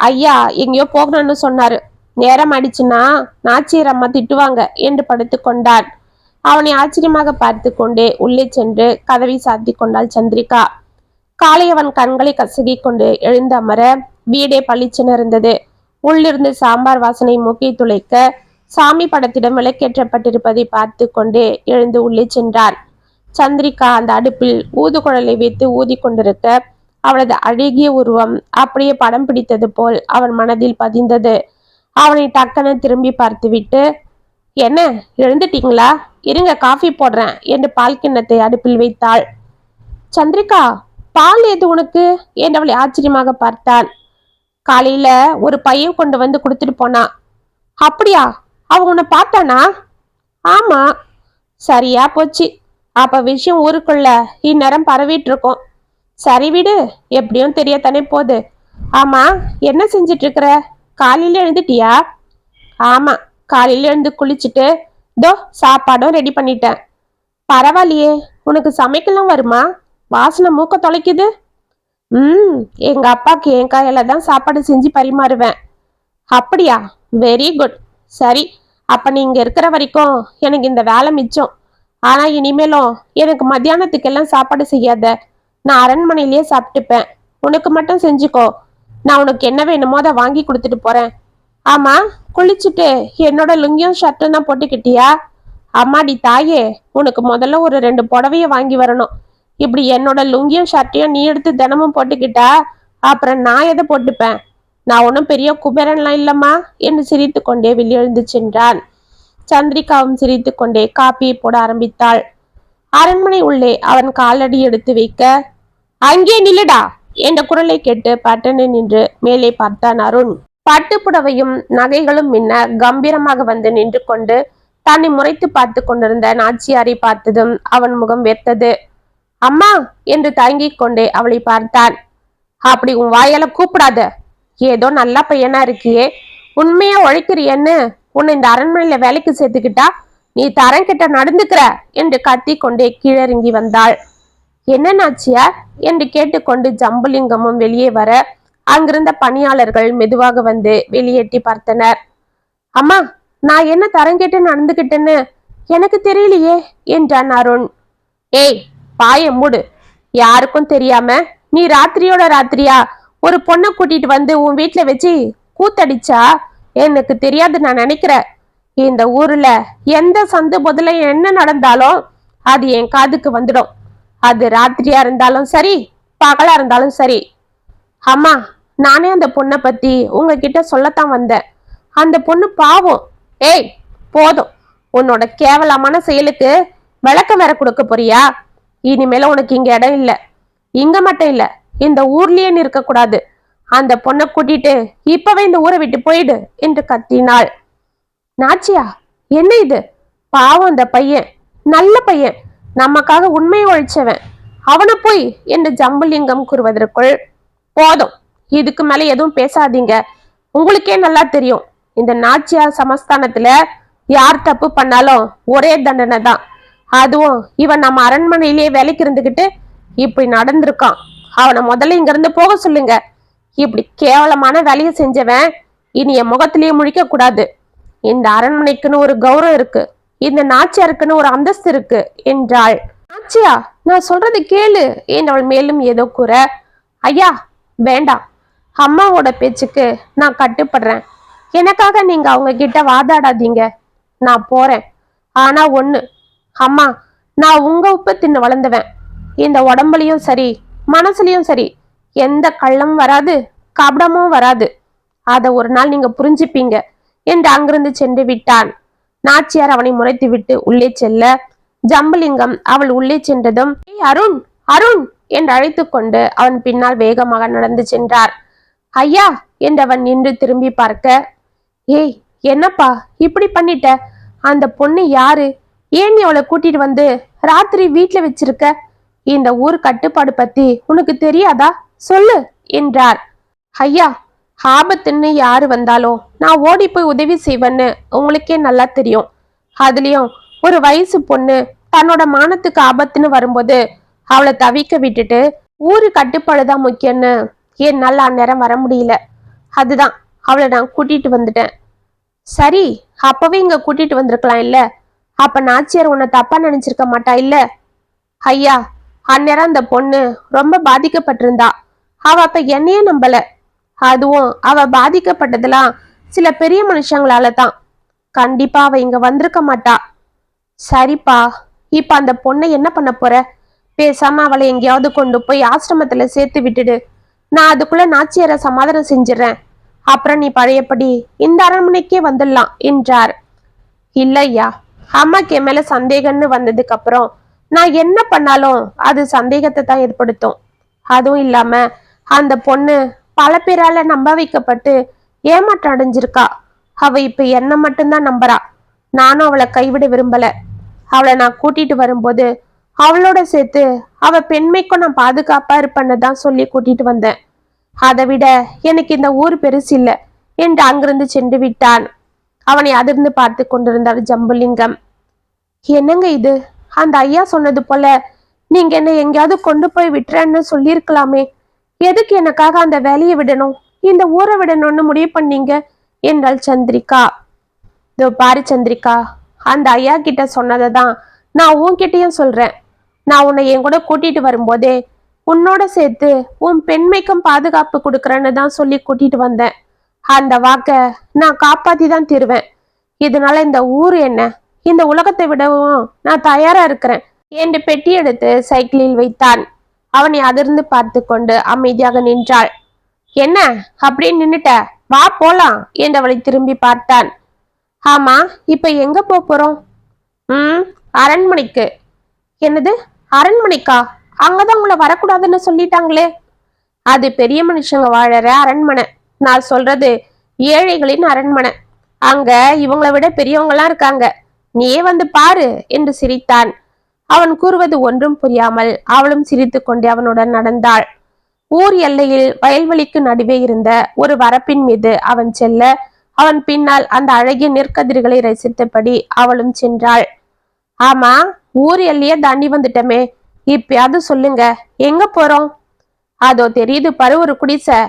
ஐயா எங்கேயோ போகணும்னு சொன்னாரு. நேரம் ஆயிடுச்சுன்னா நாச்சியர் அம்மா திட்டுவாங்க என்று படுத்து கொண்டான். அவனை ஆச்சரியமாக பார்த்து கொண்டே உள்ளே சென்று கதவை சாத்தி கொண்டாள் சந்திரிகா. காலை அவன் கண்களை கசகி கொண்டு எழுந்து அமர வீடே பளிச்சென இருந்தது. உள்ளிருந்து சாம்பார் வாசனை மூக்கை துளைக்க சாமி படத்திடம் விளக்கேற்றப்பட்டிருப்பதை பார்த்து கொண்டே எழுந்து உள்ளே சென்றான். சந்திரிகா அந்த அடுப்பில் ஊதுகுழலை வைத்து ஊதி கொண்டிருக்க அவளது அழகிய உருவம் அப்படியே படம் பிடித்தது போல் அவன் மனதில் பதிந்தது. அவனை டக்கென திரும்பி பார்த்துவிட்டு, என்ன எழுந்துட்டீங்களா? இருங்க, காஃபி போடுறேன் என்று பால் கிண்ணத்தை அடுப்பில் வைத்தாள். சந்திரிகா, பால் ஏது உனக்கு என்று அவளை ஆச்சரியமாக பார்த்தான். காலையில ஒரு பையன் கொண்டு வந்து கொடுத்துட்டு போனா. அப்படியா? அவன் உன்னை பார்த்தானா? ஆமா. சரியா போச்சு. அப்ப விஷயம் ஊருக்குள்ள இந்நேரம் பரவிட்டு இருக்கோம். சரி விடு, எப்படியும் தெரியத்தானே போகுது. ஆமா, என்ன செஞ்சிட்டு இருக்கிற? காலையில எழுந்துட்டியா? ஆமா, காலையில எழுந்து குளிச்சுட்டு தோ சாப்பாடும் ரெடி பண்ணிட்டேன். பரவாயில்லையே, உனக்கு சமைக்கலாம் வருமா? வாசனை மூக்க தொலைக்குது. எங்க அப்பாக்கு என் கையில தான் சாப்பாடு செஞ்சு பரிமாறுவேன். அப்படியா? Very good. சரி, அப்ப நீ இங்க இருக்கிற வரைக்கும் எனக்கு இந்த வேலை மிச்சம். ஆனா இனிமேலும் எனக்கு மத்தியானத்துக்கெல்லாம் சாப்பாடு செய்யாத. நான் அரண்மனையிலேயே சாப்பிட்டுப்பேன். உனக்கு மட்டும் செஞ்சுக்கோ. நான் உனக்கு என்ன வேணுமோ அதை வாங்கி கொடுத்துட்டு போறேன். ஆமா, குளிச்சுட்டு என்னோட லுங்கியும் ஷர்ட்டும் தான் போட்டுக்கிட்டியா? அம்மாடி தாயே, உனக்கு முதல்ல ஒரு 2 புடவைய வாங்கி வரணும். இப்படி என்னோட லுங்கியும் ஷர்ட்டையும் நீ எடுத்து தினமும் போட்டுக்கிட்டா அப்புறம் நான் எதை போட்டுப்பேன்? நான் ஒன்றும் பெரிய குபேரன்லாம் இல்லம்மா என்று சிரித்து கொண்டே வெளியெழுந்து சென்றான். சந்திரிகாவும் சிரித்து கொண்டே காப்பியை போட ஆரம்பித்தாள். அரண்மனை உள்ளே அவன் காலடி எடுத்து வைக்க, அங்கே நில்லுடா என்ற குரலை கேட்டு பட்டனை நின்று மேலே பார்த்தான் அருண். பட்டுப்புடவையும் நகைகளும் மின்ன கம்பீரமாக வந்து நின்று கொண்டு தன்னை முறைத்து பார்த்து கொண்டிருந்த நாச்சியாரை பார்த்ததும் அவன் முகம் வெறுத்தது. அம்மா என்று தயங்கிக் கொண்டே அவளை பார்த்தான். அப்படி உன் வாயால கூப்பிடாத. ஏதோ நல்ல பையனா இருக்கியே, உண்மையா உழைக்கிறியன்னு உன்னை இந்த அரண்மனையில வேலைக்கு சேர்த்துக்கிட்டா நீ தரங்கிட்ட நடந்துக்கிற என்று கத்தி கொண்டே கீழிறங்கி வந்தாள். என்ன நாச்சியார் என்று கேட்டுக்கொண்டு ஜம்புலிங்கமும் வெளியே வர அங்கிருந்த பணியாளர்கள் மெதுவாக வந்து வெளியேட்டி பார்த்தனர். அம்மா, நான் என்ன தரங்கேட்டு நடந்துகிட்டேன்னு எனக்கு தெரியலையே என்றான் அருண். ஏய், பாய மூடு. யாருக்கும் தெரியாம நீ ராத்திரியோட ராத்திரியா ஒரு பொண்ணை கூட்டிட்டு வந்து உன் வீட்டுல வச்சு கூத்தடிச்சா எனக்கு தெரியாது நான் நினைக்கிறேன். இந்த ஊர்ல எந்த சந்து முதல்ல என்ன நடந்தாலும் அது என் காதுக்கு வந்துடும். அது ராத்திரியா இருந்தாலும் சரி, பகலா இருந்தாலும் சரி. அம்மா, நானே அந்த பொண்ணை பத்தி உங்ககிட்ட சொல்லத்தான் வந்தேன். அந்த பொண்ணு பாவம். ஏய், போதும். உன்னோட கேவலமான செயலுக்கு விளக்கம் வேற கொடுக்க போறியா? இனிமேல உனக்கு இங்க இடம் இல்ல. இங்க மட்டும் இல்ல, இந்த ஊர்லயே இருக்க கூடாது. அந்த பொண்ணை கூட்டிட்டு இப்பவே இந்த ஊரை விட்டு போயிடு என்று கத்தினாள். நாச்சியா, என்ன இது? பாவம், அந்த பையன் நல்ல பையன், நமக்காக உண்மையை ஒழிச்சவன். அவனை போய் என்று ஜம்புலிங்கம் கூறுவதற்குள், போதும், இதுக்கு மேல எதுவும் பேசாதீங்க. உங்களுக்கே நல்லா தெரியும், இந்த நாச்சியார் சமஸ்தானத்துல யார் தப்பு பண்ணாலும் ஒரே தண்டனை தான். அதுவும் இவன் நம்ம அரண்மனையிலேயே வேலைக்கு இருந்துகிட்டு இப்படி நடந்திருக்கான். அவனை முதல்ல இங்க இருந்து போக சொல்லுங்க. இப்படி கேவலமான வேலையை செஞ்சவன் இனி என் முகத்திலேயே முழிக்க கூடாது. இந்த அரண்மனைக்குன்னு ஒரு கௌரவம் இருக்கு, இந்த நாச்சியாருக்குன்னு ஒரு அந்தஸ்து இருக்கு என்றாள். நாச்சியா, நான் சொல்றது கேளு என்றவள் மேலும் ஏதோ கூற. ஐயா, வேண்டாம். அம்மாவோட பேச்சுக்கு நான் கட்டுப்படுறேன். எனக்காக நீங்க அவங்க கிட்ட வாதாடாதீங்க. நான் போறேன். ஆனா ஒண்ணு, அம்மா, நான் உங்க உப்பு தின்னு வளர்ந்தவன். இந்த உடம்புலயும் சரி, மனசுலயும் சரி, எந்த கள்ளமும் வராது, கபடமும் வராது. அத ஒரு நாள் நீங்க புரிஞ்சுப்பீங்க என்று அங்கிருந்து சென்று விட்டான். நாச்சியார் அவனை முறைத்து விட்டு உள்ளே செல்ல, ஜம்புலிங்கம் அவள் உள்ளே சென்றதும், அருண், அருண் என்று அழைத்து கொண்டு அவன் பின்னால் வேகமாக நடந்து சென்றார். ஐயா என்றவன் நின்று திரும்பி பார்க்க, ஏய், என்னப்பா இப்படி பண்ணிட்ட? அந்த பொண்ணு யாரு? ஏன் நீ அவளை கூட்டிட்டு வந்து ராத்திரி வீட்டுல வச்சிருக்க? இந்த ஊர் கட்டுப்பாடு பத்தி உனக்கு தெரியாதா? சொல்லு என்றார். ஐயா, ஆபத்துன்னு யாரு வந்தாலும் நான் ஓடி போய் உதவி செய்வேன்னு உங்களுக்கே நல்லா தெரியும். அதுலயும் ஒரு வயசு பொண்ணு தன்னோட மானத்துக்கு ஆபத்துன்னு வரும்போது அவளை தவிக்க விட்டுட்டு ஊரு கட்டுப்பாடுதான் முக்கியம்னு என்னால அந்நேரம் வர முடியல. அதுதான் அவளை நான் கூட்டிட்டு வந்துட்டேன். சரி, அப்பவே இங்க கூட்டிட்டு வந்திருக்கலாம் இல்ல? அப்ப நாச்சியார் உன்னை தப்பா நினைச்சிருக்க மாட்டா இல்ல? ஐயா, அந்நேரம் அந்த பொண்ணு ரொம்ப பாதிக்கப்பட்டிருந்தா. அவ அப்ப என்னையே நம்பல. அதுவும் அவ பாதிக்கப்பட்டதெல்லாம் சில பெரிய மனுஷங்களால தான். கண்டிப்பா அவ இங்க வந்திருக்க மாட்டா. சரிப்பா, இப்ப அந்த பொண்ணை என்ன பண்ண போற? பேசாம அவளை எங்கேயாவது கொண்டு போய் ஆசிரமத்துல சேர்த்து விட்டுடு. நான் அதுக்குள்ள நாச்சியார சமாதானம் செஞ்சிடறேன். அப்புறம் நீ பழையபடி இந்த அரண்மனைக்கே வந்துடலாம் என்றார். இல்லையா, அம்மாக்கு என் மேல சந்தேகம்னு வந்ததுக்கு அப்புறம் நான் என்ன பண்ணாலும் அது சந்தேகத்தை தான் ஏற்படுத்தும். அதுவும் இல்லாம அந்த பொண்ணு பல பேரால நம்ப வைக்கப்பட்டு ஏமாற்றம் அடைஞ்சிருக்கா. அவ இப்ப என்ன மட்டும்தான் நம்புறா. நானும் அவளை கைவிட விரும்பல. அவளை நான் கூட்டிட்டு வரும்போது அவளோட சேர்த்து அவ பெண்மைக்கும் நான் பாதுகாப்பா இருப்பேன்னு தான் சொல்லி கூட்டிட்டு வந்தேன். அதை விட எனக்கு இந்த ஊர் பெருசு இல்லை என்று அங்கிருந்து சென்று விட்டான். அவனை அதிர்ந்து பார்த்து கொண்டிருந்தார் ஜம்புலிங்கம். என்னங்க இது? அந்த ஐயா சொன்னது போல நீங்க என்ன எங்கேயாவது கொண்டு போய் விட்டுறேன்னு சொல்லியிருக்கலாமே. எதுக்கு எனக்காக அந்த வேலையை விடணும், இந்த ஊரை விடணும்னு முடிவு பண்ணீங்க என்றாள் சந்திரிகா. இதோ பாரு சந்திரிகா, அந்த ஐயா கிட்ட சொன்னதை தான் நான் உன்கிட்டயும் சொல்றேன். நான் உன்னை என் கூட கூட்டிட்டு வரும்போதே உன்னோட சேர்த்து உன் பெண்மைக்கும் பாதுகாப்பு கொடுக்கறேன்னு தான் சொல்லி கூட்டிட்டு வந்தேன். அந்த வாக்க நான் காப்பாத்தி தான் தருவேன். இதனால இந்த ஊர் என்ன, இந்த உலகத்தை விடவும் நான் தயாரா இருக்கிறேன் என்று பெட்டி எடுத்து சைக்கிளில் வைத்தான். அவனை அதிர்ந்து பார்த்து கொண்டு அமைதியாக நின்றாள். என்ன அப்படியே நின்னுட்ட? வா போலாம் என்று அவளை திரும்பி பார்த்தான். ஆமா, இப்ப எங்க போறோம்? அரண்மனைக்கு. என்னது, அரண்மனைக்கா? அங்கதான் உங்களை வரக்கூடாதுன்னு சொல்லிட்டாங்களே. அது பெரிய மனுஷங்க வாழற அரண்மனை. நான் சொல்றது ஏழைகளின் அரண்மனை. அங்க இவங்களை விட பெரியவங்களாம் இருக்காங்க. நீயே வந்து பாரு என்று சிரித்தான். அவன் கூறுவது ஒன்றும் புரியாமல் அவளும் சிரித்து கொண்டே அவனுடன் நடந்தாள். ஊர் எல்லையில் வயல்வெளிக்கு நடுவே இருந்த ஒரு வரப்பின் மீது அவன் செல்ல அவன் பின்னால் அந்த அழகிய நெற்கதிர்களை ரசித்தபடி அவளும் சென்றாள். ஆமா, ஊர் எல்லையே தாண்டி வந்துட்டமே, இப்பயாவது சொல்லுங்க, எங்க போறோம்? அதோ தெரியுது பாரு ஒரு குடிசை.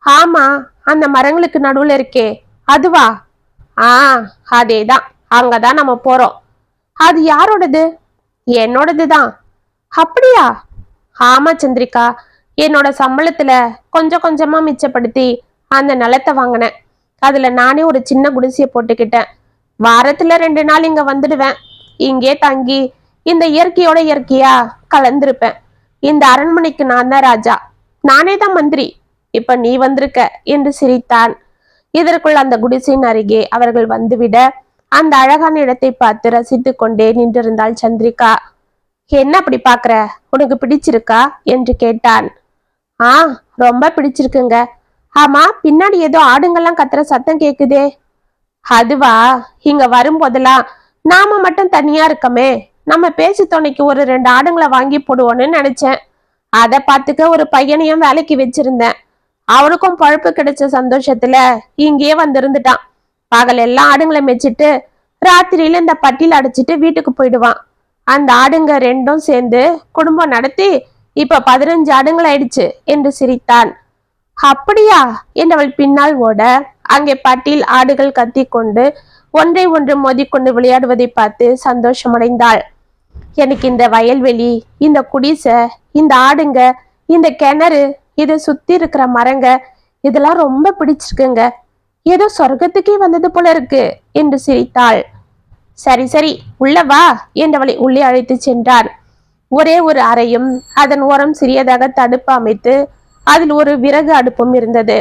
ஆமா, அந்த மரங்களுக்கு நடுவுல இருக்கே, அதுவா? ஆ, அதேதான். அங்கதான் நம்ம போறோம். அது யாரோடது? என்னோடதுதான். அப்படியா? ஆமா சந்திரிகா, என்னோட சம்பளத்துல கொஞ்சம் கொஞ்சமா மிச்சப்படுத்தி அந்த நிலத்தை வாங்கினேன். அதுல நானே ஒரு சின்ன குடிசைய போட்டுக்கிட்டேன். வாரத்துல 2 நாள் இங்க வந்துடுவேன். இங்கே தங்கி இந்த இயற்கையோட இயற்கையா கலந்திருப்பேன். இந்த அரண்மனைக்கு நான் தான் ராஜா, நானே தான் மந்திரி. இப்ப நீ வந்திருக்க என்று சிரித்தான். இதற்குள் அந்த குடிசையின் அருகே அவர்கள் வந்துவிட அந்த அழகான இடத்தை பார்த்து ரசித்து கொண்டே நின்றிருந்தாள் சந்திரிகா. என்ன அப்படி பாக்குற, உனக்கு பிடிச்சிருக்கா என்று கேட்டான். ஆ, ரொம்ப பிடிச்சிருக்குங்க. ஆமா, பின்னாடி ஏதோ ஆடுங்கெல்லாம் கத்துற சத்தம் கேக்குதே. அதுவா, இங்க வரும்போதெல்லாம் நாம மட்டும் தனியா இருக்கமே, நம்ம பேச்சு துணைக்கு ஒரு 2 ஆடுங்களை வாங்கி போடுவோன்னு நினைச்சேன். அதை பார்த்துக்க ஒரு பையனையும் வேலைக்கு வச்சிருந்தேன். அவனுக்கும் பழப்பு கிடைச்ச சந்தோஷத்துல இங்கேயே வந்திருந்துட்டான். பகல் எல்லாம் ஆடுங்களை மெச்சிட்டு ராத்திரியில இந்த பட்டியல் அடிச்சிட்டு வீட்டுக்கு போயிடுவான். அந்த ஆடுங்க 2ம் சேர்ந்து குடும்பம் நடத்தி இப்ப 15 ஆடுங்கள் ஆயிடுச்சு என்று சிரித்தான். அப்படியா என்றவள் பின்னால் ஓட அங்கே பட்டியல் ஆடுகள் கத்தி கொண்டு ஒன்றை ஒன்று மோதிக்கொண்டு விளையாடுவதை பார்த்து சந்தோஷமடைந்தாள். எனக்கு இந்த வயல்வெளி, இந்த குடிசை, இந்த ஆடுங்க, இந்த கிணறு, இதை சுத்தி இருக்கிற மரங்க, இதெல்லாம் ரொம்ப பிடிச்சிருக்குங்க. ஏதோ சொர்க்கத்துக்கே வந்தது போல இருக்கு என்று சிரித்தாள். சரி சரி, உள்ள வா என்றவளை உள்ளே அழைத்து சென்றான். ஒரே ஒரு அறையும் அதன் ஓரம் சிறியதாக தடுப்பு அமைத்து அதில் ஒரு விறகு அடுப்பும் இருந்தது.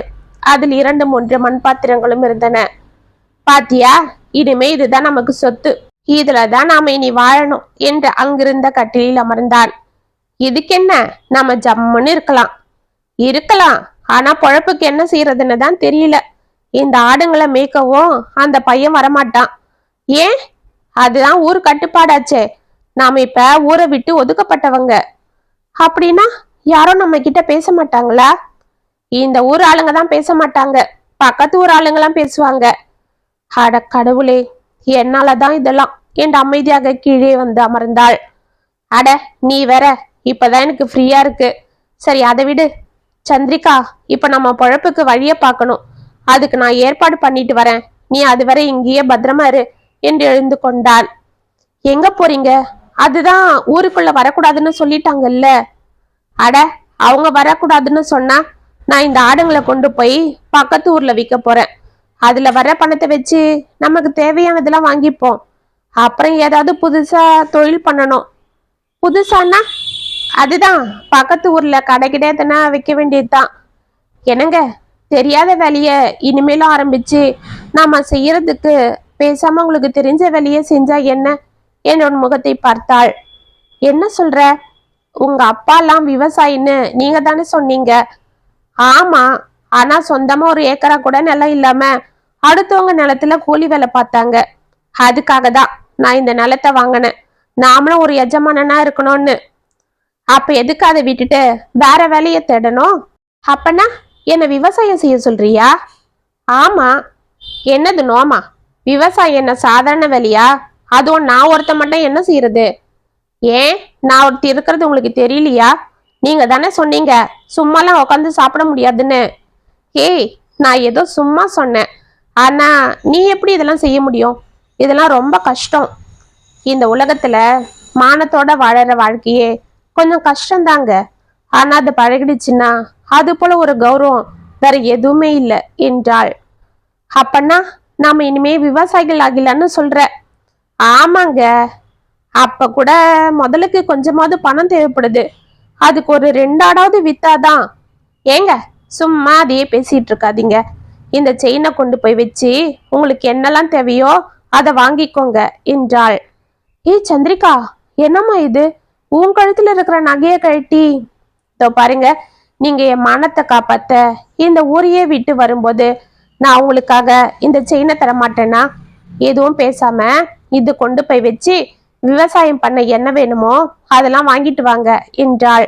அதில் 2-3 மண்பாத்திரங்களும் இருந்தன. பாத்தியா, இனிமே இதுதான் நமக்கு சொத்து, இதுலதான் நாம இனி வாழணும் என்று அங்கிருந்த கட்டிலில் அமர்ந்தான். இதுக்கென்ன, நாம ஜம்முன்னு இருக்கலாம். இருக்கலாம், ஆனா பொழப்புக்கு என்ன செய்யறதுன்னு தான் தெரியல. இந்த ஆடுங்களை மேய்க்கவும் அந்த பையன் வரமாட்டான். ஏன்? அதுதான் ஊர் கட்டுப்பாடாச்சே. நாம இப்ப ஊரை விட்டு ஒதுக்கப்பட்டவங்க. அப்படின்னா யாரும் நம்ம கிட்ட பேச மாட்டாங்களா? இந்த ஊர் ஆளுங்க தான் பேச மாட்டாங்க, பக்கத்து ஊர் ஆளுங்கெல்லாம் பேசுவாங்க. அட கடவுளே, என்னாலதான் இதெல்லாம் என்று அமைதியாக கீழே வந்து அமர்ந்தாள். அட நீ வேற, இப்பதான் எனக்கு ஃப்ரீயா இருக்கு. சரி அதை விடு. சந்திரிகா, இப்ப நம்ம பொழப்புக்கு வழிய பார்க்கணும். அதுக்கு நான் ஏற்பாடு பண்ணிட்டு வரேன். நீ அதுவரை இங்கேயே பத்திரமா இரு என்று எழுந்து கொண்டான். எங்க போறீங்க? அதுதான் ஊருக்குள்ள வரக்கூடாதுன்னு சொல்லிட்டாங்கல்ல. அட, அவங்க வரக்கூடாதுன்னு சொன்னா நான் இந்த ஆடுங்களை கொண்டு போய் பக்கத்து ஊர்ல விற்க போறேன். அதுல வர பணத்தை வச்சு நமக்கு தேவையானதெல்லாம் வாங்கிப்போம். அப்புறம் ஏதாவது புதுசா தொழில் பண்ணணும். புதுசானா? அதுதான் பக்கத்து ஊர்ல கடை கிடையாதுன்னா வைக்க வேண்டியதுதான். என்னங்க, தெரியாத வேலைய இனிமேலும் ஆரம்பிச்சு நாம செய்யறதுக்கு பேசாம உங்களுக்கு தெரிஞ்ச வேலையை செஞ்சா என்ன? என்னோட முகத்தை பார்த்தாள். என்ன சொல்ற? உங்க அப்பா எல்லாம் விவசாயின்னு நீங்க தானே சொன்னீங்க. ஆமா, ஆனா சொந்தமா ஒரு ஏக்கரா கூட நிலம் இல்லாம அடுத்தவங்க நிலத்துல கூலி வேலை பார்த்தாங்க. அதுக்காக தான் நான் இந்த நிலத்தை வாங்கினேன், நாமளும் ஒரு எஜமானனா இருக்கணும்னு. அப்ப எதுக்கு அதை விட்டுட்டு வேற வேலையை தேடணும்? அப்பனா என்ன விவசாயம் செய்ய சொல்றியா? ஆமா. என்னது நோமா? விவசாயம் என்ன சாதாரண வேலையா? அதுவும் நான் ஒருத்த மட்டும் என்ன செய்யறது? ஏன், நான் ஒருத்தி இருக்கிறது உங்களுக்கு தெரியலையா? நீங்க தானே சொன்னீங்க சும்மாலாம் உட்காந்து சாப்பிட முடியாதுன்னு. ஏய், நான் ஏதோ சும்மா சொன்னேன். ஆனா நீ எப்படி இதெல்லாம் செய்ய முடியும்? இதெல்லாம் ரொம்ப கஷ்டம். இந்த உலகத்துல மானத்தோட வாழற வாழ்க்கையே கொஞ்சம் கஷ்டம்தாங்க. ஆனா அது பழகிடுச்சுன்னா அது போல ஒரு கௌரவம் வேற எதுவுமே இல்லை என்றாள். அப்பன்னா நாம இனிமே விவசாயிகள் ஆகலான்னு சொல்ற? ஆமாங்க. அப்ப கூட முதலுக்கு கொஞ்சமாவது பணம் தேவைப்படுது. அதுக்கு ஒரு 2 ஆடாவது வித்தாதான். ஏங்க, சும்மா அதையே பேசிட்டு இருக்காதீங்க. இந்த செயினை கொண்டு போய் வச்சு உங்களுக்கு என்னெல்லாம் தேவையோ அதை வாங்கிக்கோங்க என்றாள். ஏய் சந்திரிகா, என்னம்மா இது? உன் கழுத்துல இருக்கிற நகையை கழட்டி. இதோ பாருங்க, நீங்க என் மானத்தை காப்பாத்த இந்த ஊரையே விட்டு வரும்போது நான் உங்களுக்காக இந்த செயினை தர மாட்டேன்னா? எதுவும் பேசாம இது கொண்டு போய் வச்சு விவசாயம் பண்ண என்ன வேணுமோ அதெல்லாம் வாங்கிட்டு வாங்க என்றாள்.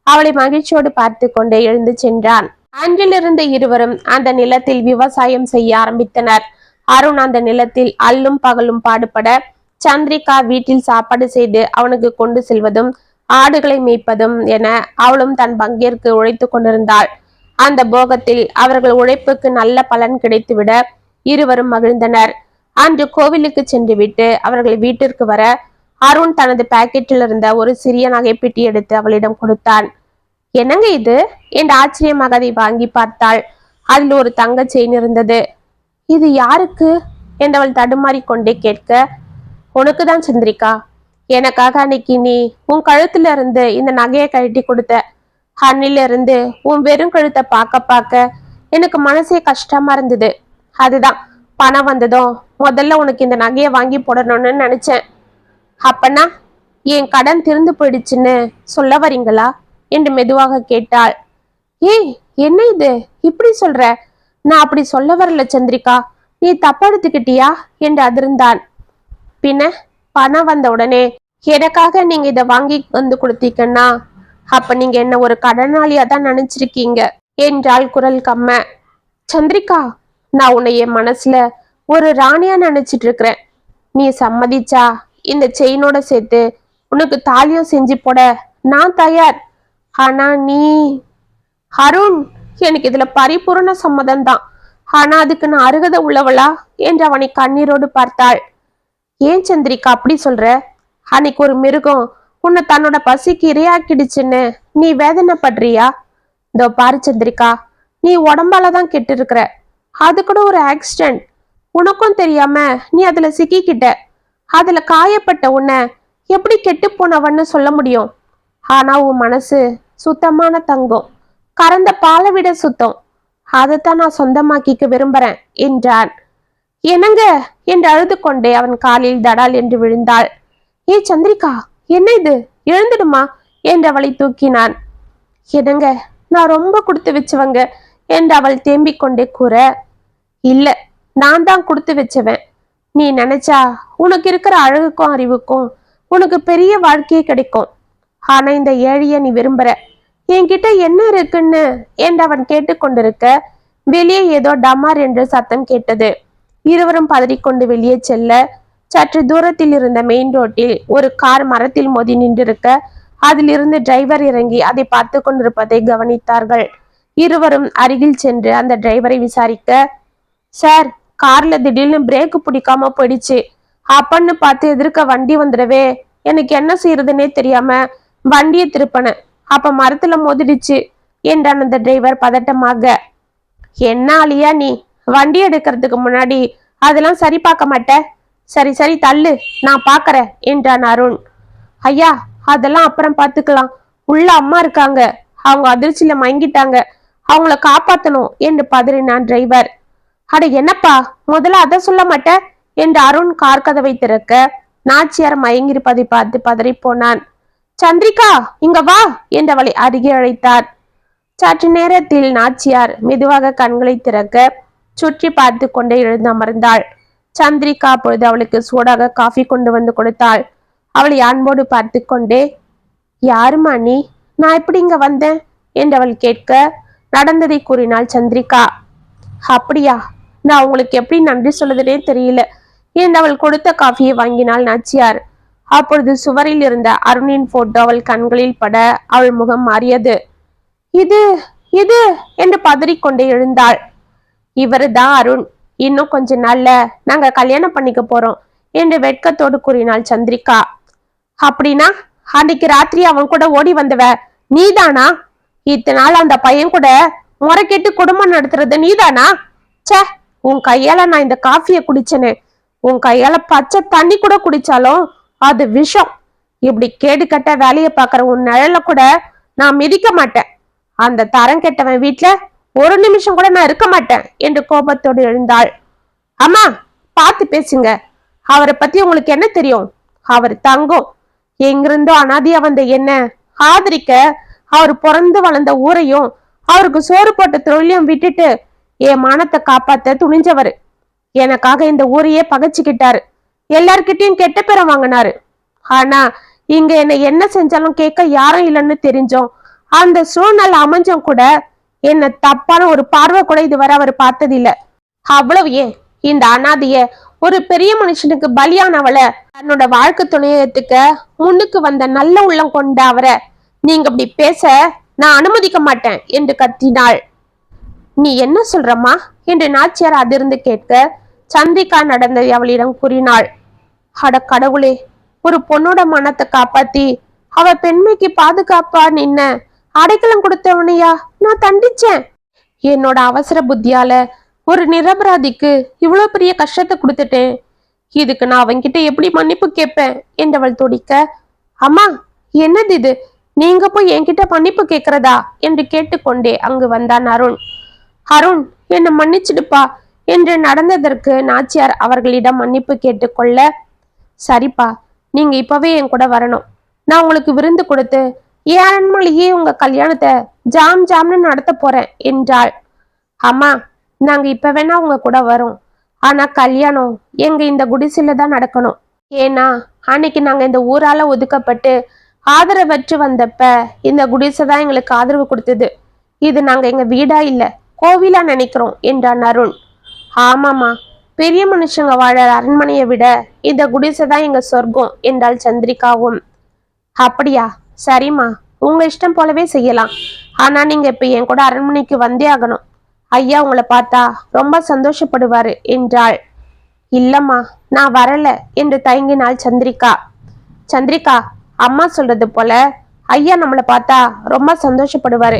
அவளை மகிழ்ச்சியோடு பார்த்து கொண்டே எழுந்து சென்றான். அன்றிலிருந்து இருவரும் அந்த நிலத்தில் விவசாயம் செய்ய ஆரம்பித்தனர். அருண் அந்த நிலத்தில் அல்லும் பகலும் பாடுபட, சந்திரிகா வீட்டில் சாப்பாடு செய்து அவனுக்கு கொண்டு செல்வதும் ஆடுகளை மேய்ப்பதும் என அவளும் தன் பங்கிற்கு உழைத்து கொண்டிருந்தாள். அந்த போகத்தில் அவர்கள் உழைப்புக்கு நல்ல பலன் கிடைத்துவிட இருவரும் மகிழ்ந்தனர். அன்று கோவிலுக்கு சென்று விட்டு அவர்கள் வீட்டிற்கு வர அருண் தனது பாக்கெட்டில் இருந்த ஒரு சிறிய நகைப்பெட்டி எடுத்து அவளிடம் கொடுத்தான். என்னங்க இது என்று ஆச்சரியமாக அதை வாங்கி பார்த்தாள். அதில் ஒரு தங்க செயின் இருந்தது. இது யாருக்கு என்றவள் தடுமாறிக்கொண்டே கேட்க, உனக்குதான் சந்திரிகா. எனக்காக அன்னைக்கு நீ உன் கழுத்துல இருந்து இந்த நகையை கழட்டி கொடுத்த. அன்னில இருந்து உன் வெறும் கழுத்தை பார்க்க பார்க்க எனக்கு மனசே கஷ்டமா இருந்தது. அதுதான் பணம் வந்ததும் முதல்ல உனக்கு இந்த நகையை வாங்கி போடணும்னு நினைச்சேன். அப்பனா என் கடன் திருந்து போயிடுச்சுன்னு சொல்ல வரீங்களா என்று மெதுவாக கேட்டாள். ஏய், என்ன இது இப்படி சொல்ற? நான் அப்படி சொல்ல வரல சந்திரிகா, நீ தப்பா எடுத்துக்கிட்டியா என்று அதிர்ந்தான். பின்ன பணம் வந்த உடனே எனக்காக நீங்க இதை வாங்கி வந்து கொடுத்தீங்கன்னா அப்ப நீங்க என்ன ஒரு கடனாளியா தான் நினைச்சிருக்கீங்க என்றாள் குரல் கம்ம. சந்திரிகா, நான் உன்னை என் மனசுல ஒரு ராணியா நினைச்சிட்டு இருக்கிறேன். நீ சம்மதிச்சா இந்த செயினோட சேர்த்து உனக்கு தாலியும் செஞ்சு போட நான் தயார். ஆனா நீ அருண், எனக்கு இதுல பரிபூர்ண சம்மதம் தான். ஆனா அதுக்கு நான் அருகதை உள்ளவளா என்று அவனை கண்ணீரோடு பார்த்தாள். ஏன் சந்திரிகா அப்படி சொல்ற? அன்னைக்கு ஒரு மிருகம் உன்னை தன்னோட பசிக்கு இரையாக்கிடுச்சுன்னு நீ வேதனைப்படுறியா? இதோ பாரு சந்திரிகா, நீ உடம்பாலதான் கெட்டு இருக்கிற. அது கூட ஒரு ஆக்சிடென்ட். உனக்கும் தெரியாம நீ அதுல சிக்கிக்கிட்ட. அதுல காயப்பட்ட உன்னை எப்படி கெட்டு போனவன்னு சொல்ல முடியும்? ஆனா உன் மனசு சுத்தமான தங்கம், கறந்த பாலை விட சுத்தம். அதைத்தான் நான் சொந்தமாக்கிக்க விரும்புறேன் என்றான். என்னங்க என்று அழுது கொண்டே அவன் காலில் தடால் என்று விழுந்தாள். ஏ சந்திரிகா, என்ன இது, எழுந்துடுமா என்று அவளை தூக்கினான். என்னங்க, நான் ரொம்ப கொடுத்து வச்சவங்க என்று அவள் தேம்பிக் கொண்டே கூற, இல்ல, நான் தான் கொடுத்து வச்சவன். நீ நினைச்சா உனக்கு இருக்கிற அழகுக்கும் அறிவுக்கும் உனக்கு பெரிய வாழ்க்கையே கிடைக்கும். ஆனா இந்த ஏழைய நீ விரும்புற. என்கிட்ட என்ன இருக்குன்னு என்று அவன் கேட்டுக்கொண்டிருக்க வெளியே ஏதோ டமார் என்று சத்தம் கேட்டது. இருவரும் பதறிக்கொண்டு வெளியே செல்ல சற்று தூரத்தில் இருந்த மெயின் ரோட்டில் ஒரு கார் மரத்தில் மோதி நின்றிருக்க அதிலிருந்து டிரைவர் இறங்கி அதை பார்த்து கொண்டிருப்பதை கவனித்தார்கள். இருவரும் அருகில் சென்று அந்த டிரைவரை விசாரிக்க, சார், கார்ல திடீர்னு பிரேக் பிடிக்காம போயிடுச்சு. அப்பன்னு பார்த்து எதிர்க்க வண்டி வந்துடவே எனக்கு என்ன செய்யறதுன்னே தெரியாம வண்டியை திருப்பன. அப்ப மரத்துல மோதிடுச்சு என்றான் அந்த டிரைவர் பதட்டமாக. என்ன ஆளியா நீ? வண்டி எடுக்கிறதுக்கு முன்னாடி அதெல்லாம் சரி பார்க்க மாட்ட? சரி சரி தள்ளு, நான் பாக்குறேன் என்றான் அருண். ஐயா, அதெல்லாம் அப்புறம் பார்த்துக்கலாம். உள்ள அம்மா இருக்காங்க, அவங்க அதிர்ச்சியில மயங்கிட்டாங்க, அவங்கள காப்பாத்தணும் என்று பதறினான் டிரைவர். அட என்னப்பா, முதல்ல அதை சொல்ல மாட்டேன் என்று அருண் கார் கதவை திறக்க நாச்சியார் மயங்கிருப்பதை பார்த்து பதறி போனான். சந்திரிகா, இங்க வா என்று அவளை அருகே அழைத்தார். சற்று நேரத்தில் நாச்சியார் மெதுவாக கண்களை திறக்க சுற்றி பார்த்து கொண்டே எழுந்து அமர்ந்தாள். சந்திரிகா அப்பொழுது அவளுக்கு சூடாக காஃபி கொண்டு வந்து கொடுத்தாள். அவளை அன்போடு பார்த்து கொண்டே, யாருமா நீ, நான் எப்படி இங்க வந்தேன் என்று அவள் கேட்க நடந்ததை கூறினாள் சந்திரிகா. அப்படியா, நான் உங்களுக்கு எப்படி நன்றி சொல்லுதுன்னே தெரியல என்று அவள் கொடுத்த காஃபியை வாங்கினாள் நாச்சியார். அப்பொழுது சுவரில் இருந்த அருணின் போட்டோ அவள் கண்களில் பட அவள் முகம் மாறியது. இது இது என்று பதறிக்கொண்டே எழுந்தாள். இவரு தான் அருண். இன்னும் கொஞ்ச நாள்ல நாங்க கல்யாணம் பண்ணிக்க போறோம் என்று வெட்கத்தோடு கூறினாள் சந்திரிகா. அப்படின்னா அன்னைக்கு ராத்திரி அவன் கூட ஓடி வந்தவ நீதானா? இத்தனை நாள் அந்த பையன் கூட முறை கேட்டு குடும்பம் நடத்துறது நீதானா? சே, உன் கையால நான் இந்த காஃபியை குடிச்சனே, உன் கையால பச்சை தண்ணி கூட குடிச்சாலும் அது விஷம். இப்படி கேடு கட்ட வேலையை பாக்குற உன் நிழல கூட நான் மிதிக்க மாட்டேன். அந்த தரம் கெட்டவன் வீட்டுல ஒரு நிமிஷம் கூட நான் இருக்க மாட்டேன் என்று கோபத்தோடு எழுந்தாள். அம்மா, பார்த்து பேசுங்க. அவரை பத்தி உங்களுக்கு என்ன தெரியும்? அவர் தங்கம். எங்கிருந்தோ அனாதியா வந்த என்ன ஆதரிக்க அவர் பிறந்து வளர்ந்த ஊரையும் அவருக்கு சோறு போட்ட தொழிலையும் விட்டுட்டு என் மானத்தை காப்பாத்த துணிஞ்சவர். எனக்காக இந்த ஊரையே பகைச்சுக்கிட்டாரு. எல்லார்கிட்டையும் கெட்ட பேரை வாங்கினாரு. ஆனா இங்க என்ன செஞ்சாலும் கேட்க யாரும் இல்லைன்னு தெரிஞ்சோம். அந்த சூழ்நிலை அமைஞ்சும் கூட என்ன தப்பான ஒரு பார்வை கூட இதுவரை அவர் பார்த்ததில்ல. அவ்வளவு ஏன் இந்த அனாதைய ஒரு பெரிய மனுஷனுக்கு பலியானவளை தன்னோட வாழ்க்கை துணையத்துக்க முன்னுக்கு வந்த நல்ல உள்ளம் கொண்ட அவரை நீங்க இப்படி பேச நான் அனுமதிக்க மாட்டேன் என்று கத்தினாள். நீ என்ன சொல்றம்மா என்று நாச்சியார் அதிர்ந்து கேட்க சந்திரிகா நடந்ததை அவளிடம் கூறினாள். அட கடவுளே, ஒரு பொண்ணோட மனத்தை காப்பாத்தி அவ பெண்மைக்கு பாதுகாப்பா நின்ன அடைக்கலம் கொடுத்தவனையா நான் தண்டிச்சேன். என்னோட அவசர புத்தியால ஒரு நிரபராதிக்கு இவ்வளவு பெரிய கஷ்டத்தை கொடுத்துட்டேன். இதுக்கு நான் அவன்கிட்ட எப்படி மன்னிப்பு கேட்பேன் என்றவள் துடிக்க, அம்மா என்னது இது, நீங்க போய் என்கிட்ட மன்னிப்பு கேட்கிறதா என்று கேட்டுக்கொண்டே அங்கு வந்தான் அருண். அருண், என்னை மன்னிச்சிடுப்பா என்று நடந்ததற்கு நாச்சியார் அவர்களிடம் மன்னிப்பு கேட்டுக்கொள்ள, சரிப்பா, நீங்க இப்பவே என் கூட வரணும். நான் உங்களுக்கு விருந்து கொடுத்து என் அரண்மனையே உங்க கல்யாணத்தை ஜாம் ஜாம்னு நடத்த போறேன் என்றாள். அம்மா, நாங்க இப்ப வேணா உங்க கூட வரோம். ஆனா கல்யாணம் எங்க இந்த குடிசையில தான் நடக்கணும். ஏன்னா அன்னைக்கு நாங்க இந்த ஊரால ஒதுக்கப்பட்டு ஆதரவற்று வந்தப்ப இந்த குடிசை தான் எங்களுக்கு ஆதரவு கொடுத்தது. இது நாங்க எங்க வீடா இல்ல கோவிலா நினைக்கிறோம் என்றான் அருண். ஆமாமா, பெரிய மனுஷங்க வாழ அரண்மனையை விட இந்த குடிசை தான் எங்க சொர்க்கம் என்றாள் சந்திரிகாவும். அப்படியா, சரிம்மா, உங்க இஷ்டம் போலவே செய்யலாம். ஆனா நீங்க இப்ப என் கூட அரண்மனைக்கு வந்தே ஆகணும். ஐயா உங்களை பார்த்தா ரொம்ப சந்தோஷப்படுவாரு என்றாள். இல்லம்மா, நான் வரல என்று தயங்கினாள் சந்திரிகா. சந்திரிகா, அம்மா சொல்றது போல ஐயா நம்மளை பார்த்தா ரொம்ப சந்தோஷப்படுவாரு.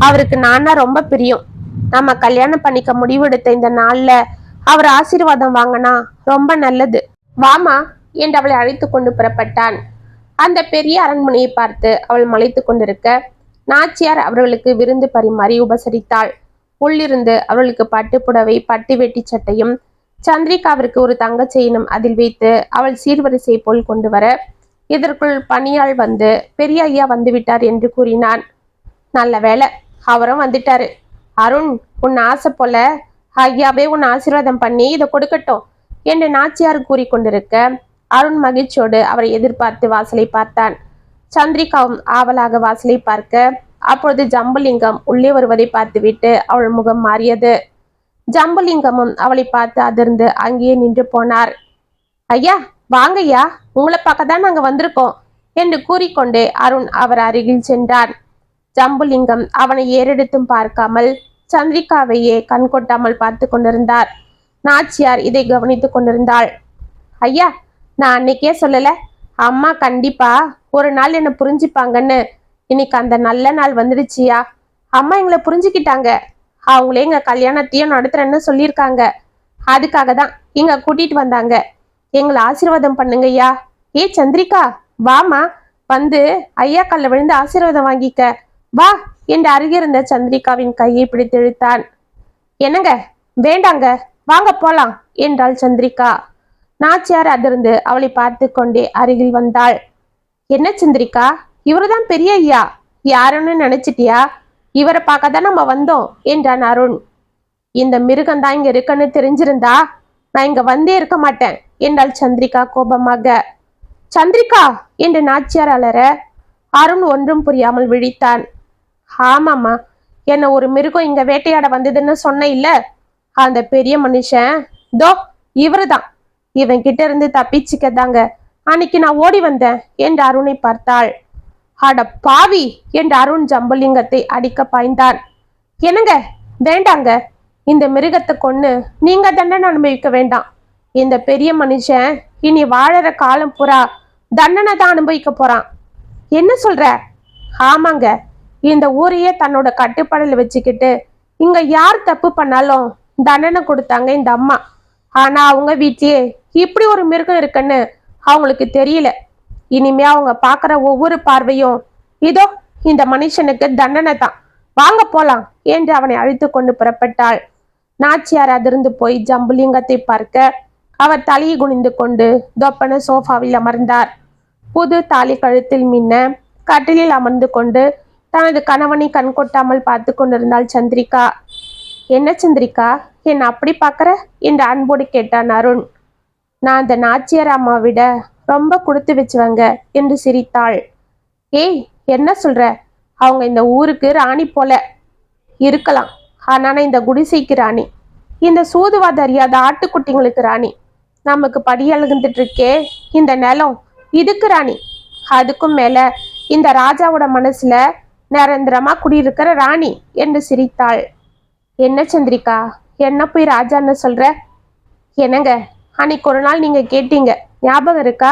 அவருக்கு நானா ரொம்ப பிரியம். நம்ம கல்யாணம் பண்ணிக்க முடிவெடுத்த இந்த நாள்ல அவர் ஆசீர்வாதம் வாங்கினா ரொம்ப நல்லது. வாமா என்று அவளை அழைத்து கொண்டு புறப்பட்டான். அந்த பெரிய அரண்மனையை பார்த்து அவள் மலைத்து கொண்டிருக்க நாச்சியார் அவர்களுக்கு விருந்து பரிமாறி உபசரித்தாள். உள்ளிருந்து அவளுக்கு பட்டு புடவை, பட்டு வெட்டி சட்டையும் சந்திரிகாவிற்கு ஒரு தங்க செயினும் அதில் வைத்து அவள் சீர்வரிசை போல் கொண்டு வர, இதற்குள் பணியாள் வந்து பெரிய ஐயா வந்துவிட்டார் என்று கூறினான். நல்ல வேலை, அவரும் வந்துட்டாரு. அருண், உன் ஆசை போல ஐயாவே உன் ஆசீர்வாதம் பண்ணி இதை கொடுக்கட்டும் என்று நாச்சியார் கூறிக்கொண்டிருக்க அருண் மகிழ்ச்சியோடு அவரை எதிர்பார்த்து வாசலை பார்த்தான். சந்திரிகாவும் ஆவலாக வாசலை பார்க்க அப்பொழுது ஜம்புலிங்கம் உள்ளே வருவதை பார்த்துவிட்டு அவள் முகம் மாறியது. ஜம்புலிங்கமும் அவளை பார்த்து அதிர்ந்து அங்கேயே நின்று போனார். ஐயா வாங்கய்யா, உங்களை பார்க்க தான் நாங்க வந்திருக்கோம் என்று கூறிக்கொண்டே அருண் அவர் அருகில் சென்றான். ஜம்புலிங்கம் அவனை ஏறெடுத்தும் பார்க்காமல் சந்திரிகாவையே கண் கொட்டாமல் பார்த்து கொண்டிருந்தார். நாச்சியார் இதை கவனித்துக் கொண்டிருந்தாள். ஐயா, நான் அன்னைக்கே சொல்லல, அம்மா கண்டிப்பா ஒரு நாள் என்னை புரிஞ்சுப்பாங்கன்னு. இன்னைக்கு அந்த நல்ல நாள் வந்துடுச்சியா. அம்மா எங்களை புரிஞ்சுக்கிட்டாங்க. அவங்களே எங்க கல்யாணத்தையும் நடத்துறேன்னு சொல்லியிருக்காங்க. அதுக்காக தான் இங்க கூட்டிட்டு வந்தாங்க. எங்களை ஆசீர்வாதம் பண்ணுங்கய்யா. ஏ சந்திரிகா, வாமா, வந்து ஐயா கால்ல விழுந்து ஆசீர்வாதம் வாங்கிக்க வா என்று அருகிருந்த சந்திரிகாவின் கையை பிடித்து இழுத்தான். என்னங்க, வேண்டாங்க, வாங்க போலாம் என்றாள் சந்திரிகா. நாச்சியார் அதிர்ந்து அவளை பார்த்து கொண்டே அருகில் வந்தாள். என்ன சந்திரிகா, இவருதான் பெரிய ஐயா, யாருன்னு நினைச்சிட்டியா? இவரை பார்க்க தான் நம்ம வந்தோம் என்றான் அருண். இந்த மிருகம்தான் இங்க இருக்குன்னு தெரிஞ்சிருந்தா நான் இங்க வந்தே இருக்க மாட்டேன் என்றாள் சந்திரிகா கோபமாக. சந்திரிகா என்று நாச்சியார் அலற அருண் ஒன்றும் புரியாமல் விழித்தான். ஆமாம்மா, என்ன ஒரு மிருகம் இங்க வேட்டையாட வந்ததுன்னு சொன்ன இல்ல, அந்த பெரிய மனுஷன் தோ இவரு தான். இவன் கிட்ட இருந்து தப்பிச்சுக்கதாங்க அன்னைக்கு நான் ஓடி வந்தேன் என்று அருணை பார்த்தாள். அட பாவி என்று அருண் ஜம்புலிங்கத்தை அடிக்க பாய்ந்தான். என்னங்க, வேண்டாங்க, இந்த மிருகத்தை கொன்னு நீங்க தண்டனை அனுபவிக்க வேண்டாம். இந்த பெரிய மனுஷன் இனி வாழற காலம் பூரா தண்டனை தான் அனுபவிக்க போறான். என்ன சொல்ற? ஆமாங்க, இந்த ஊரையே தன்னோட கட்டுப்பாடுல வச்சுக்கிட்டு இங்க யார் தப்பு பண்ணாலும் தண்டனை கொடுத்தாங்க இந்த அம்மா. ஆனா அவங்க வீட்லயே இப்படி ஒரு மிருகம் இருக்குன்னு அவங்களுக்கு தெரியல. இனிமே அவங்க பாக்குற ஒவ்வொரு பார்வையும் இதோ இந்த மனுஷனுக்கு தண்டனை தான். வாங்க போலாம் என்று அவனை அழைத்து கொண்டு புறப்பட்டாள். நாச்சியார் அதிர்ந்து போய் ஜம்புலிங்கத்தை பார்க்க அவர் தலையை குனிந்து கொண்டு தொப்பன சோஃபாவில் அமர்ந்தார். புது தாலி கழுத்தில் மின்ன கட்டிலில் அமர்ந்து கொண்டு தனது கணவனை கண் கொட்டாமல் பார்த்து கொண்டிருந்தாள் சந்திரிகா. என்ன சந்திரிகா, என்ன அப்படி பார்க்கற என்று அன்போடு கேட்டான் அருண். நான் அந்த நாச்சியார் அம்மா விட ரொம்ப கொடுத்து வச்சுவங்க என்று சிரித்தாள். ஏய், என்ன சொல்ற? அவங்க இந்த ஊருக்கு ராணி போல. இருக்கலாம். ஆனா நான் இந்த குடிசைக்கு ராணி, இந்த சூதுவாத அறியாத ஆட்டுக்குட்டிங்களுக்கு ராணி. நமக்கு படி அழுந்துட்டு இருக்கே இந்த நிலம், இதுக்கு ராணி. அதுக்கும் மேல இந்த ராஜாவோட மனசுல நிரந்தரமா குடியிருக்கிற ராணி என்று சிரித்தாள். என்ன சந்திரிகா, என்ன போய் ராஜான்னு சொல்ற? என்னங்க, அன்னைக்கு ஒரு நாள் நீங்க கேட்டீங்க, ஞாபகம் இருக்கா?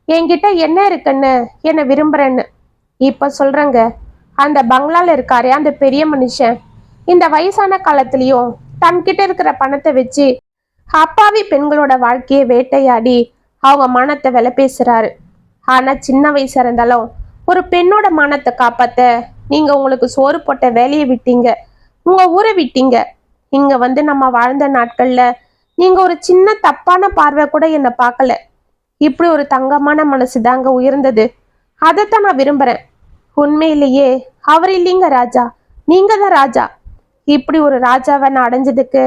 என்கிட்ட என்ன இருக்குன்னு, என்ன விரும்புறேன்னு. இப்ப சொல்றேங்க, அந்த பங்களால இருக்காரே அந்த பெரிய மனுஷன், இந்த வயசான காலத்திலயும் தன்கிட்ட இருக்கிற பணத்தை வச்சு அப்பாவி பெண்களோட வாழ்க்கையை வேட்டையாடி அவங்க மானத்தை விலை பேசுறாரு. ஆனா சின்ன வயசா இருந்தாலும் ஒரு பெண்ணோட மானத்தை காப்பாத்த நீங்க உங்களுக்கு சோறு போட்ட வேலையை விட்டீங்க, உங்க ஊரை விட்டீங்க. இங்க வந்து நம்ம வாழ்ந்த நாட்கள்ல நீங்க ஒரு சின்ன தப்பான பார்வை கூட என்ன பார்க்கல. இப்படி ஒரு தங்கமான மனசு தாங்க உயர்ந்தது. அதைத்தான் நான் விரும்புறேன். உண்மையிலேயே அவர் இல்லைங்க ராஜா, நீங்க தான் ராஜா. இப்படி ஒரு ராஜாவை நான் அடைஞ்சதுக்கு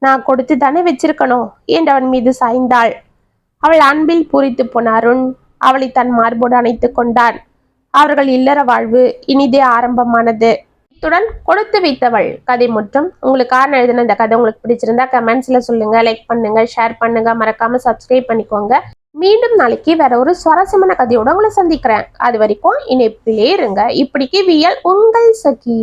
நான் கொடுத்து தானே வச்சிருக்கணும் என்று அவன் மீது சாய்ந்தாள். அவள் அன்பில் பூரித்து போன அருண் அவளை தன் மார்போடு அணைத்து கொண்டான். அவர்கள் இல்லற வாழ்வு இனிதே ஆரம்பமானது. இத்துடன் கொடுத்து வைத்தவள் கதை முற்றும். உங்களுக்கு யார் எழுதின இந்த கதை உங்களுக்கு பிடிச்சிருந்தா கமெண்ட்ஸ்ல சொல்லுங்க, லைக் பண்ணுங்க, ஷேர் பண்ணுங்க, மறக்காம சப்ஸ்கிரைப் பண்ணிக்கோங்க. மீண்டும் நாளைக்கு வேற ஒரு சுவாரஸ்யமான கதையோட உங்களை சந்திக்கிறேன். அது வரைக்கும் இணைப்பிலே இருங்க. இப்படிக்கு வியல் உங்கள் சகி.